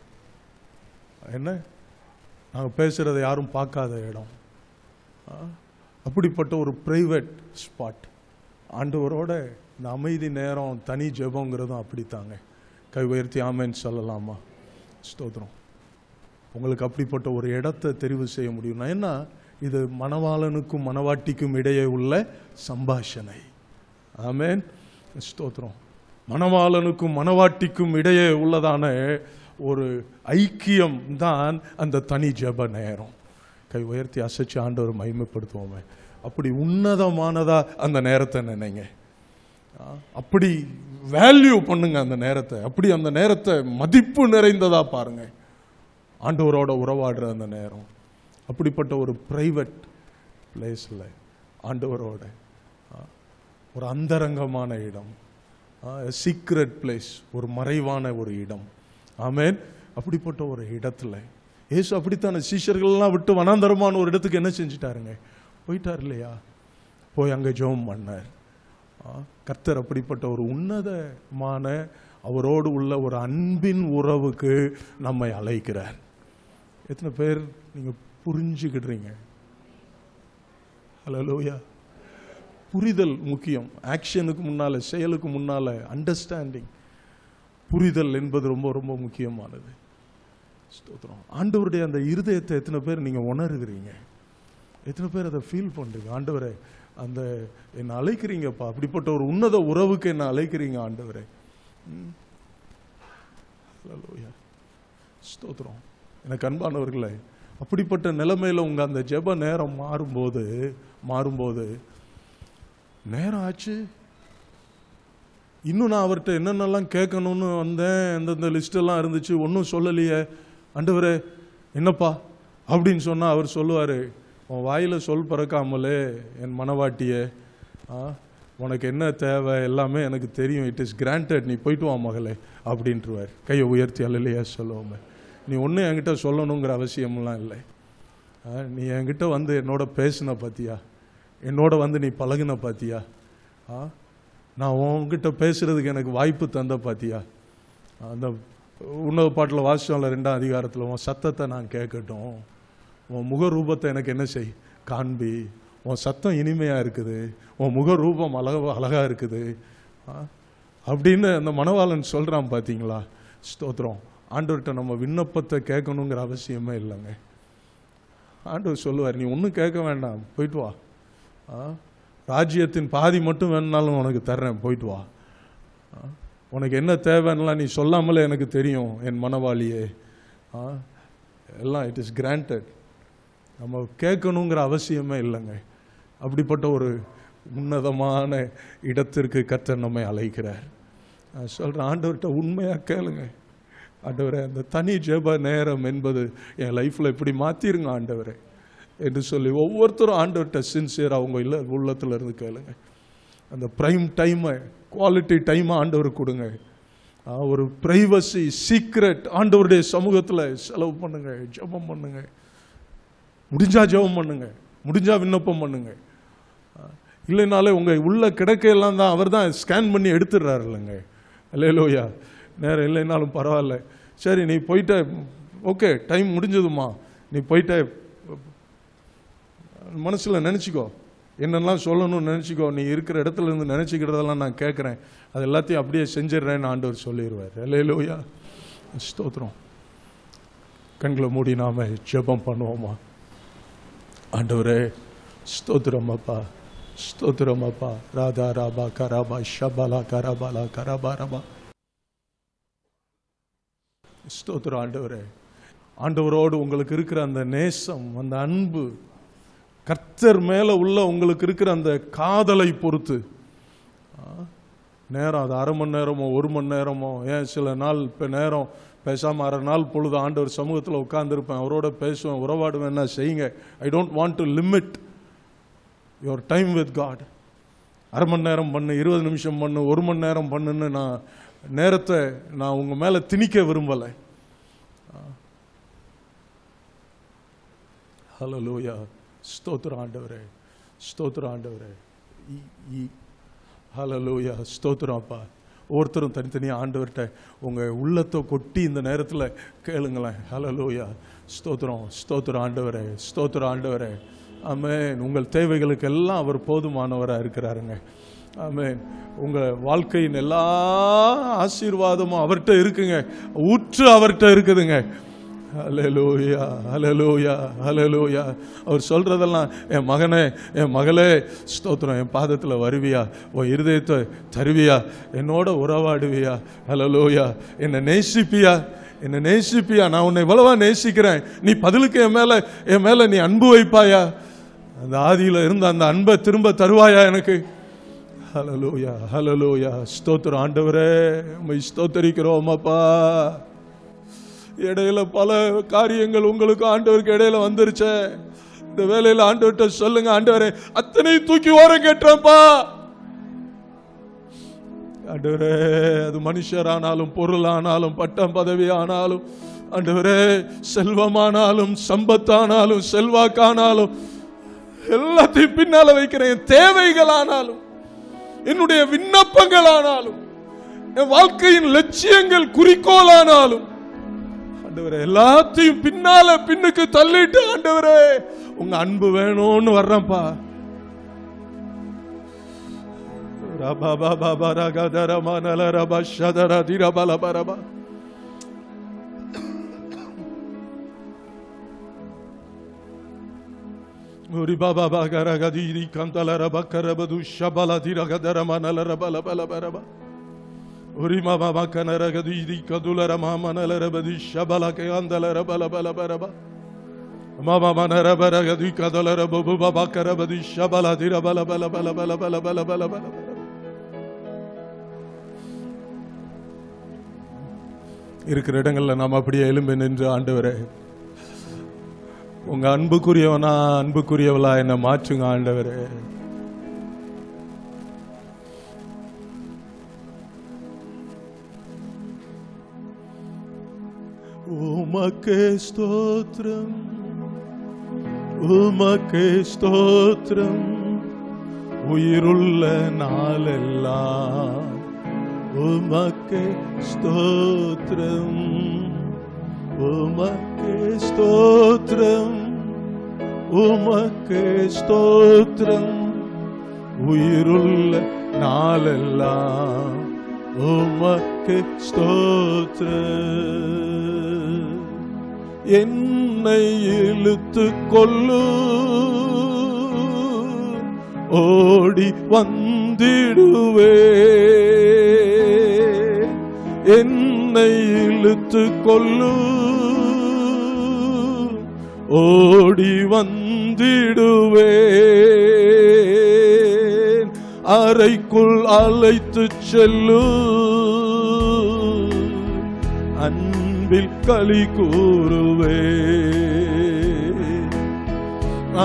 என்ன? நாங்கள் பேசுறதை யாரும் பார்க்காத இடம். அப்படிப்பட்ட ஒரு பிரைவேட் ஸ்பாட். ஆண்டவரோட இந்த அமைதி நேரம், தனி ஜெபங்கிறதும் அப்படித்தாங்க. கை உயர்த்தி ஆமென் சொல்லலாமா? ஸ்தோத்திரம். உங்களுக்கு அப்படிப்பட்ட ஒரு இடத்தை தெரிவு செய்ய முடியும். ஏன்னா இது மணவாளனுக்கும் மணவாட்டிக்கும் இடையே உள்ள சம்பாஷணை. ஆமென், ஸ்தோத்திரம். மணவாளனுக்கும் மணவாட்டிக்கும் இடையே உள்ளதான ஒரு ஐக்கியம் தான் அந்த தனி ஜெப நேரம். கை உயர்த்தி அசைச்சு ஆண்டவர் மகிமைப்படுத்துவோமே. அப்படி உன்னதமானதா அந்த நேரத்தை நினைங்க. அப்படி வேல்யூ பண்ணுங்க அந்த நேரத்தை. அப்படி அந்த நேரத்தை மதிப்பு நிறைந்ததா பாருங்க. ஆண்டவரோட உறவாடுற அந்த நேரம் அப்படிப்பட்ட ஒரு பிரைவேட் பிளேஸ்ல ஆண்டவரோட ஒரு அந்தரங்கமான இடம், சீக்ரெட் பிளேஸ், ஒரு மறைவான ஒரு இடம். ஆமென். அப்படிப்பட்ட ஒரு இடத்துல இயேசு அப்படித்தான சீஷர்கள்லாம் விட்டு வனாந்தரமான ஒரு இடத்துக்கு என்ன செஞ்சிட்டாருங்க? போயிட்டார் இல்லையா? போய் அங்கே ஜெபம் பண்ணார். கர்த்தர் அப்படிப்பட்ட ஒரு உன்னதமான அவரோடு உள்ள ஒரு அன்பின் உறவுக்கு நம்மை அழைக்கிறார். எத்தனை பேர் நீங்க புரிஞ்சுக்கிடுறீங்க? ஹல்லேலூயா. புரிதல் முக்கியம். ஆக்ஷனுக்கு முன்னால, செயலுக்கு முன்னால அண்டர்ஸ்டாண்டிங், புரிதல் என்பது ரொம்ப ரொம்ப முக்கியமானது. ஸ்தோத்திரம். ஆண்டவருடைய அந்த இருதயத்தை எத்தனை பேர் நீங்க உணர்கிறீங்க? எத்தனை பேர் அதை ஃபீல் பண்றீங்க? ஆண்டவரே, அந்த என்னை அழைக்கிறீங்கப்பா, அப்படிப்பட்ட ஒரு உன்னத உறவுக்கு என்ன அழைக்கிறீங்க ஆண்டவரே. ஹல்லேலூயா, ஸ்தோத்திரம். எனக்கு அன்பானவர்களே, அப்படிப்பட்ட நிலைமையில உங்க அந்த ஜெப நேரம் மாறும்போது நேரம் ஆச்சு, இன்னும் நான் அவர்கிட்ட என்னென்னலாம் கேட்கணும்னு வந்தேன், எந்தெந்த லிஸ்டெல்லாம் இருந்துச்சு, ஒன்றும் சொல்லலையே. ஆண்டவரே என்னப்பா அப்படின்னு சொன்னா அவர் சொல்லுவாரு, உன் வாயில சொல் பிறக்காமலே என் மனவாட்டியே, உனக்கு என்ன தேவை எல்லாமே எனக்கு தெரியும், இட் இஸ் கிராண்டட், நீ போயிட்டு வா மகளே அப்படின்ட்டுருவார். கையை உயர்த்தி அல்லையா சொல்லுவோமே. நீ ஒன்றும் என்கிட்ட சொல்லணுங்கிற அவசியம்லாம் இல்லை. நீ என்கிட்ட வந்து என்னோட பேசின பார்த்தியா, என்னோட வந்து நீ பழகின பார்த்தியா, நான் உன்கிட்ட பேசுறதுக்கு எனக்கு வாய்ப்பு தந்த பார்த்தியா. அந்த உன்னத பாட்டில் வாசிச்சோம்ல 2ஆம் அதிகாரத்தில், உன் சத்தத்தை நான் கேட்கட்டும், உன் முக ரூபத்தை எனக்கு என்ன செய், காண்பி, உன் சத்தம் இனிமையாக இருக்குது, உன் முக ரூபம் அழகா இருக்குது அப்படின்னு அந்த மணவாளன் சொல்கிறான். பார்த்தீங்களா? ஸ்தோத்திரம். ஆண்டவர்கிட்ட நம்ம விண்ணப்பத்தை கேட்கணுங்கிற அவசியமே இல்லைங்க. ஆண்டவர் சொல்லுவார், நீ ஒன்றும் கேட்க வேண்டாம், போயிட்டு வா. ராஜ்யத்தின் பாதி மட்டும் வேணுனாலும் உனக்கு தர்றேன், போயிட்டு வா. உனக்கு என்ன தேவைன்னெலாம் நீ சொல்லாமலே எனக்கு தெரியும் என் மனவாளியே. எல்லாம் இட் இஸ் கிராண்டட். நம்ம கேட்கணுங்கிற அவசியமே இல்லைங்க. அப்படிப்பட்ட ஒரு உன்னதமான இடத்திற்கு கர்த்தர் நம்மை அழைக்கிறார். நான் சொல்கிறேன், ஆண்டவர்கிட்ட உண்மையாக கேளுங்க. ஆண்டவரே, அந்த தனி ஜெப நேரம் என்பது என் லைஃப்பில் இப்படி மாற்றிருங்க ஆண்டவரே என்று சொல்லி ஒவ்வொருத்தரும் ஆண்டவர்கிட்ட சின்சியராக அவங்க உள்ளத்தில் இருந்து கேளுங்க. அந்த ப்ரைம் டைமை, குவாலிட்டி டைமை ஆண்டவர் கொடுங்க. ஒரு பிரைவசி, சீக்ரெட் ஆண்டவருடைய சமூகத்தில் செலவு பண்ணுங்க, ஜெபம் பண்ணுங்க. முடிஞ்சா ஜெபம் பண்ணுங்க, முடிஞ்சா விண்ணப்பம் பண்ணுங்க. இல்லைனாலே உங்கள் உள்ள கிடக்கையெல்லாம் தான் அவர் தான் ஸ்கேன் பண்ணி எடுத்துடுறாரு இல்லைங்க. அல்லேலூயா. நேரம் இல்லைனாலும் பரவாயில்ல, சரி நீ போயிட்ட, ஓகே டைம் முடிஞ்சதுமா, நீ போயிட்ட மனசில் நினச்சிக்கோ, என்னெல்லாம் சொல்லணும்னு நினச்சிக்கோ, நீ இருக்கிற இடத்துல இருந்து நினச்சிக்கிறதெல்லாம் நான் கேட்குறேன், அது எல்லாத்தையும் அப்படியே செஞ்சிடுறேன்னு ஆண்டவர் சொல்லிடுவார். அல்லேலூயா. ஸ்தோத்திரம். கண்களை மூடி நாம ஜெபம் பண்ணுவோமா? ஆண்டவரே ஸ்தோத்திரம் அப்பா, ஸ்தோத்திரம் அப்பா. ராதா ராபா கராபா ஷபாலா கராபாலா கராபா ரபா. ஸ்தோத்திரம் ஆண்டவரே. ஆண்டவரோடு உங்களுக்கு இருக்கிற அந்த நேசம், அந்த அன்பு, கர்த்தர் மேல உள்ள உங்களுக்கு இருக்கிற அந்த காதலை பொறுத்து நேரம், அது அரை மணி நேரமோ 1 மணி நேரமோ, ஏன் சில நாள் இப்போ நேரம் பேசாமல் அரை நாள் பொழுது ஆண்டவர் சமூகத்தில் உட்கார்ந்துருப்பேன், அவரோட பேசுவேன், உறவாடுவேன், செய்யுங்க. I don't want to limit your time with God. அரை மணி நேரம் பண்ணு, 20 நிமிஷம் பண்ணு, 1 மணி நேரம் பண்ணுன்னு நான் நேரத்தை நான் உங்கள் மேலே திணிக்க விரும்பலை. ஹல்லேலூயா. ஸ்தோத்திரம் ஆண்டவரே, ஸ்தோத்திரம் ஆண்டவரே. ஹல்லேலூயா. ஸ்தோத்திரம் அப்பா. ஒவ்வொருத்தரும் தனித்தனியாக ஆண்டவர்கிட்ட உங்கள் உள்ளத்தை கொட்டி இந்த நேரத்தில் கேளுங்களேன். ஹல்லேலூயா. ஸ்தோத்திரம், ஸ்தோத்திரம் ஆண்டவரே, ஸ்தோத்திரம் ஆண்டவரே. ஆமென். உங்கள் தேவைகளுக்கெல்லாம் அவர் போதுமானவராக இருக்கிறாருங்க. ஆமென். உங்கள் வாழ்க்கையின் எல்லா ஆசீர்வாதமும் அவர்கிட்ட இருக்குங்க, ஊற்று அவர்கிட்ட இருக்குதுங்க. ஹல்லேலூயா, ஹல்லேலூயா, ஹல்லேலூயா. அவர் சொல்றதெல்லாம், என் மகனே, என் மகளே, ஸ்தோத்திரம், என் பாதத்தில் வருவியா, உன் இருதயத்தை தருவியா, என்னோட உறவாடுவியா, ஹல்லேலூயா, என்னை நேசிப்பியா, என்னை நேசிப்பியா, நான் உன்னை எவ்வளவா நேசிக்கிறேன், நீ பதிலுக்கு என் மேல நீ அன்பு வைப்பாயா, அந்த ஆதியில் இருந்த அந்த அன்பை திரும்ப தருவாயா எனக்கு. ஹல்லேலூயா, ஹல்லேலூயா. ஸ்தோத்திரம் ஆண்டவரே, உம்மை ஸ்தோத்தரிக்கிறோம் அப்பா. இடையில பல காரியங்கள் உங்களுக்கு ஆண்டவருக்கு இடையில வந்துருச்சே, இந்த வேலையில ஆண்டவர்கிட்ட சொல்லுங்க, ஆண்டவரே அத்தனை தூக்கி ஓரம் கேட்டப்பா. ஆண்டவரே, அது மனுஷரானாலும் பொருளானாலும் பட்டம் பதவி ஆனாலும், ஆண்டவரே செல்வமானாலும் சம்பத்தானாலும் செல்வாக்கானாலும் எல்லாத்தையும் பின்னால வைக்கிறேன். தேவைகளானாலும் என்னுடைய விண்ணப்பங்களானாலும் என் வாழ்க்கையின் லட்சியங்கள் குறிக்கோளானாலும் ஆண்டவரே எல்லாத்தையும் பின்னுக்கு தள்ளிட்டு, ஆண்டவரே உங்க அன்பு வேணும்னு வர்றேன்ப்பா. ரபா பாபா பரகதர மனல ரபா ஷதர திரபல பரபா. முரி பாபா பகரகதி கந்தல ரபா கரபது ஷபல திரகதர மனல ரபல பல பரபா. உரிமா பாபா கனரகதி கதுலர மாமனலரபதி ஷபலக அந்தலரபல பல பரபா. மாமா மனரபரகதி கதலர பபு பாபா கரபதி ஷபல திரபல பல பல பல பல பல பல பல. இருக்கிற இடங்கள்ல நாம் அப்படியே எழும்பி நின்று, ஆண்டவரே உங்க அன்புக்குரியவனா அன்புக்குரியவளா என்ன மாற்றுங்க ஆண்டவரே. உமக்கே ஸ்தோத்திரம், உமக்கே ஸ்தோத்திரம், உயிருள்ள நாளெல்லாம் உமக்கே ஸ்தோத்திரம், உமக்கே ஸ்தோத்திரம், உமக்கே ஸ்தோத்திரம், உயிருள்ள நாளெல்லாம் உமக்கே ஸ்தோத்திரம். என்னை இழுத்து கொள்ளு, ஓடி வந்திடுவே. என்னை இழுத்து கொள்ளு, ஓடி வந்திடுவே. அறைக்குள் அழைத்து செல்லு, அன்பில் களி கூறுவே.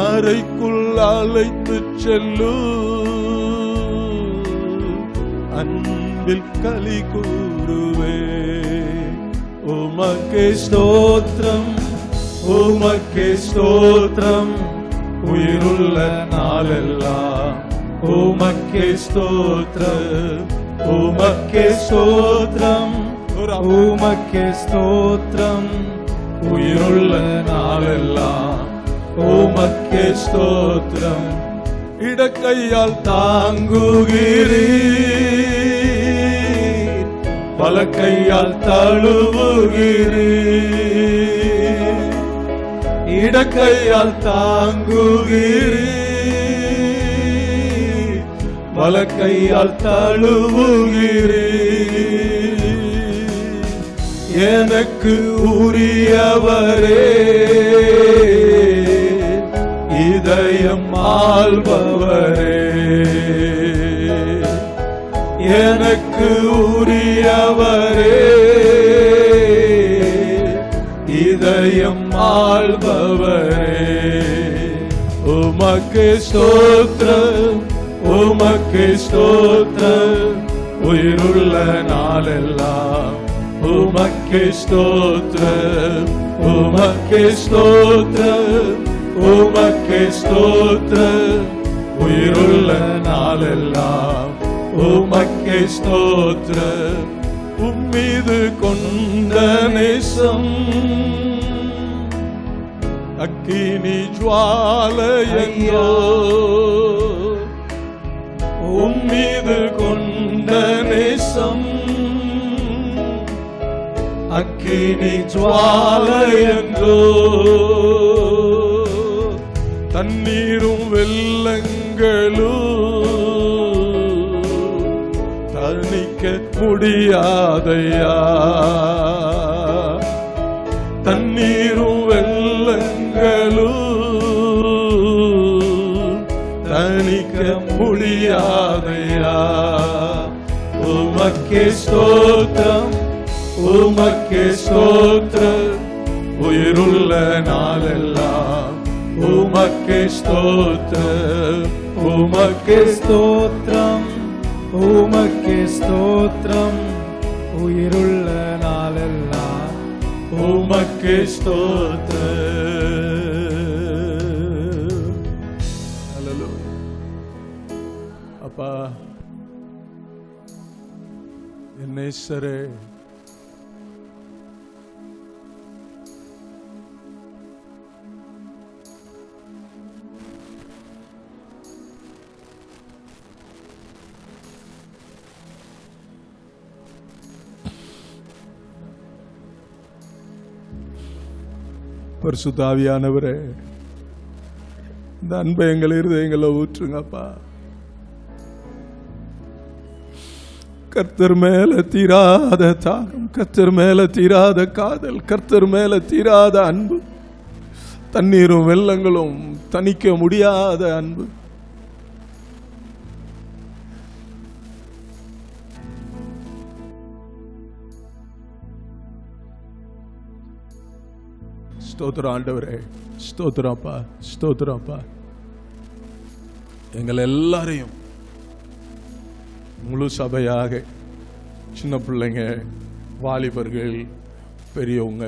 அறைக்குள் அழைத்து செல்லு, அன்பில் களி கூறுவே. உமக்கே ஸ்தோத்திரம், உமக்கே ஸ்தோத்திரம், உயிருள்ள நாளெல்லாம் உமக்கே ஸ்தோத்திரம். உமக்கே ஸ்தோத்திரம், உமக்கே ஸ்தோத்திரம், உயிருள்ள நாளெல்லாம் உமக்கே ஸ்தோத்திரம். இடக்கையால் தாங்குகிறீர், வலக்கையால் தழுவுகிறீர். இடக்கையால் தாங்குகிறீர், வலக்கையால் தழுவுகிறீர். எனக்கு உரியவரே, இதயம் ஆள்பவரே. எனக்கு உரியவரே, இதயம் ஆள்பவரே. உமக்கே ஸ்தோத்திரம், உமக்கே ஸ்தோத்திரம், உயிருள்ள நாளெல்லாம் உமக்கே ஸ்தோத்திரம். உமக்கே ஸ்தோத்திரம், உமக்கே ஸ்தோத்திரம், உயிருள்ள நாளெல்லாம் உமக்கே ஸ்தோத்திரம். உம்மீது கொண்ட நேசம் அக்கினி ஜுவாலையோ. உம்மீது கொண்ட நேசம் அக்கினி ஜுவாலையோ. தண்ணீரும் வெள்ளங்களும் தணிக்க முடியாதையா. தண்ணீரும் வெள்ளங்களும் தணிக்க முடியாதையா. உமக்கே ஸ்தோத்திரம், உமக்கே ஸ்தோத்திரம், உயிருள்ள நாளெல்லாம் உமக்கே ஸ்தோத்திரம். உமக்கே ஸ்தோத்திரம், உமக்கே ஸ்தோத்திரம், உயிருள்ள நாளெல்லாம் உமக்கே ஸ்தோத்திரம். ஹல்லேலூயா. அப்பா என் நேசரே, பரிசுத்த ஆவியானவரே, இந்த அன்பை எங்கள் இருதயங்களை ஊற்றுங்கப்பா. கர்த்தர் மேல தீராத தாகம், கர்த்தர் மேல தீராத காதல், கர்த்தர் மேல தீராத அன்பு, தண்ணீரும் வெள்ளங்களும் தணிக்க முடியாத அன்பு. ஸ்தோத்திரம் ஆண்டவரே, ஸ்தோத்திரப்பா, ஸ்தோத்திரப்பா. எங்கள் எல்லாரையும் முழு சபையாக, சின்ன பிள்ளைங்க, வாலிபர்கள், பெரியவங்க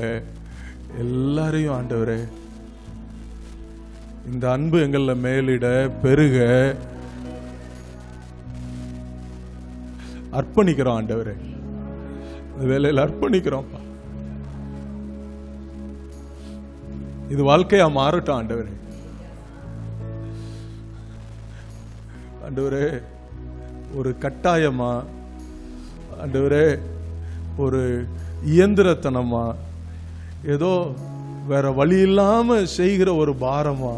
எல்லாரையும் ஆண்டவரே இந்த அன்பு எங்கள மேலிட பெருக அர்ப்பணிக்கிறோம் ஆண்டவரே. இந்த வேலையில் அர்ப்பணிக்கிறோம்ப்பா. இது வாழ்க்கையா மாறட்டும் ஆண்டவரே. ஆண்டவரே, ஒரு கட்டாயமா ஆண்டவரே, ஒரு இயந்திரத்தனமா, ஏதோ வேற வழி இல்லாம செய்கிற ஒரு பாரமா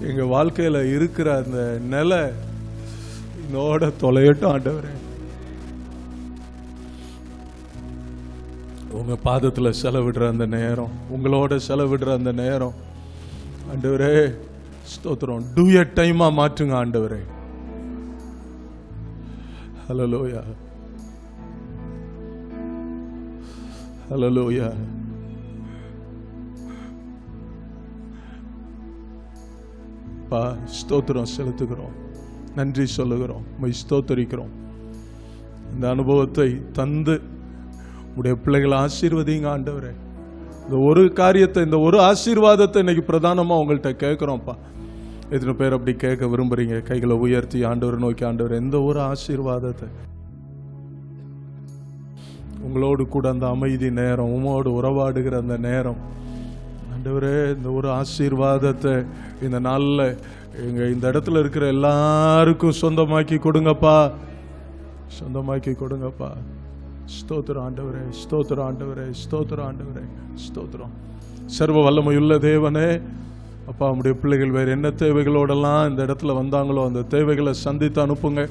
எங்க வாழ்க்கையில இருக்கிற அந்த நிலை இதோட தொலையட்டும் ஆண்டவரே. உங்க பாதத்துல செலவிடுற அந்த நேரம், உங்களோட செலவிடுற அந்த நேரம் ஆண்டவரே ஸ்தோத்திரம், டூயட் டைமா மாற்றுங்க ஆண்டவரே. ஹல்லேலூயா, ஹல்லேலூயா. ஸ்தோத்திரம் செலுத்துகிறோம், நன்றி சொல்லுகிறோம், ஸ்தோத்தரிக்கிறோம். இந்த அனுபவத்தை தந்து உடைய பிள்ளைகளை ஆசீர்வதிங்க ஆண்டவரே. இந்த ஒரு காரியத்தை, இந்த ஒரு ஆசீர்வாதத்தை இன்னைக்கு பிரதானமா உங்கள்கிட்ட கேட்கிறோம்ப்பா. எத்தனை பேர் அப்படி கேட்க விரும்புறீங்க? கைகளை உயர்த்தி ஆண்டவரை நோக்கி, ஆண்டவர் எந்த ஒரு ஆசீர்வாதத்தை, உங்களோடு கூட அந்த அமைதி நேரம், உங்களோடு உறவாடுகிற அந்த நேரம் ஆண்டவரே, இந்த ஒரு ஆசீர்வாதத்தை இந்த நாள்ல எங்க இந்த இடத்துல இருக்கிற எல்லாருக்கும் சொந்தமாக்கி கொடுங்கப்பா, சொந்தமாக்கி கொடுங்கப்பா. ஸ்தோத்திரம் ஆண்டவரே, ஸ்தோத்திரம் ஆண்டவரே, ஸ்தோத்திரம் ஆண்டவரே, ஸ்தோத்திரம். சர்வ வல்லமையுள்ள தேவனே அப்பா, நம்முடைய பிள்ளைகள் வேறு என்ன தேவைகளோடெல்லாம் இந்த இடத்துல வந்தாங்களோ அந்த தேவைகளை சந்தித்து அனுப்புங்க.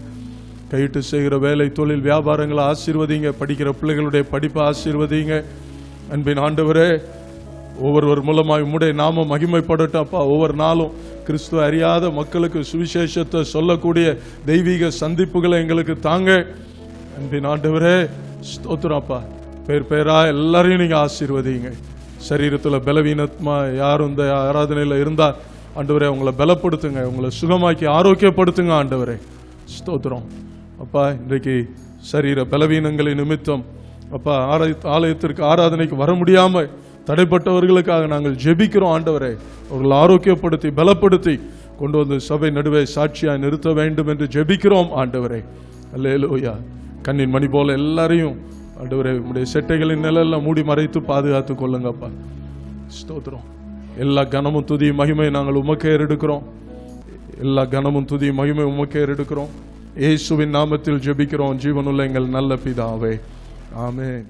கையிட்டு செய்கிற வேலை, தொழில், வியாபாரங்களை ஆசீர்வதிங்க. படிக்கிற பிள்ளைகளுடைய படிப்பை ஆசீர்வதிங்க. அன்பின் ஆண்டவரே, ஒவ்வொருவர் மூலமாக உம்முடைய நாமம் மகிமைப்படட்டும் அப்பா. ஒவ்வொரு நாளும் கிறிஸ்துவ அறியாத மக்களுக்கு சுவிசேஷத்தை சொல்லக்கூடிய தெய்வீக சந்திப்புகளை எங்களுக்கு தாங்க. அன்பின் ஆண்டவரே ஸ்தோத்திரம் அப்பா. பேர் பேரா எல்லாரையும் நீங்க ஆசீர்வதிங்க. சரீரத்துல பலவீனமா யாரும் இந்த ஆராதனையில இருந்தா ஆண்டவரே உங்களை பலப்படுத்துங்க, உங்களை சுகமாக்கி ஆரோக்கியப்படுத்துங்க ஆண்டவரே. ஸ்தோத்திரம் அப்பா. இன்றைக்கு சரீர பலவீனங்களின் நிமித்தம் அப்பா ஆலயத்திற்கு ஆராதனைக்கு வர முடியாம தடைப்பட்டவர்களுக்காக நாங்கள் ஜெபிக்கிறோம் ஆண்டவரே. அவர்கள் ஆரோக்கியப்படுத்தி பலப்படுத்தி கொண்டு வந்து சபை நடுவே சாட்சியாய் நிறுத்த வேண்டும் என்று ஜெபிக்கிறோம் ஆண்டவரே. அல்லேலூயா. கண்ணின் மணி போல எல்லாரையும் ஆண்டவரே உம்முடைய செட்டைகளின் நிழல்ல மூடி மறைத்து பாதுகாத்து கொள்ளுங்கப்பா. ஸ்தோத்திரம். எல்லா கனமும் துதி மகிமை நாங்கள் உமக்கே எடுக்கிறோம். எல்லா கனமும் துதி மகிமை உமக்கே எடுக்கிறோம். இயேசுவின் நாமத்தில் ஜெபிக்கிறோம் ஜீவனுள்ள எங்கள் நல்ல பிதாவே. ஆமென்.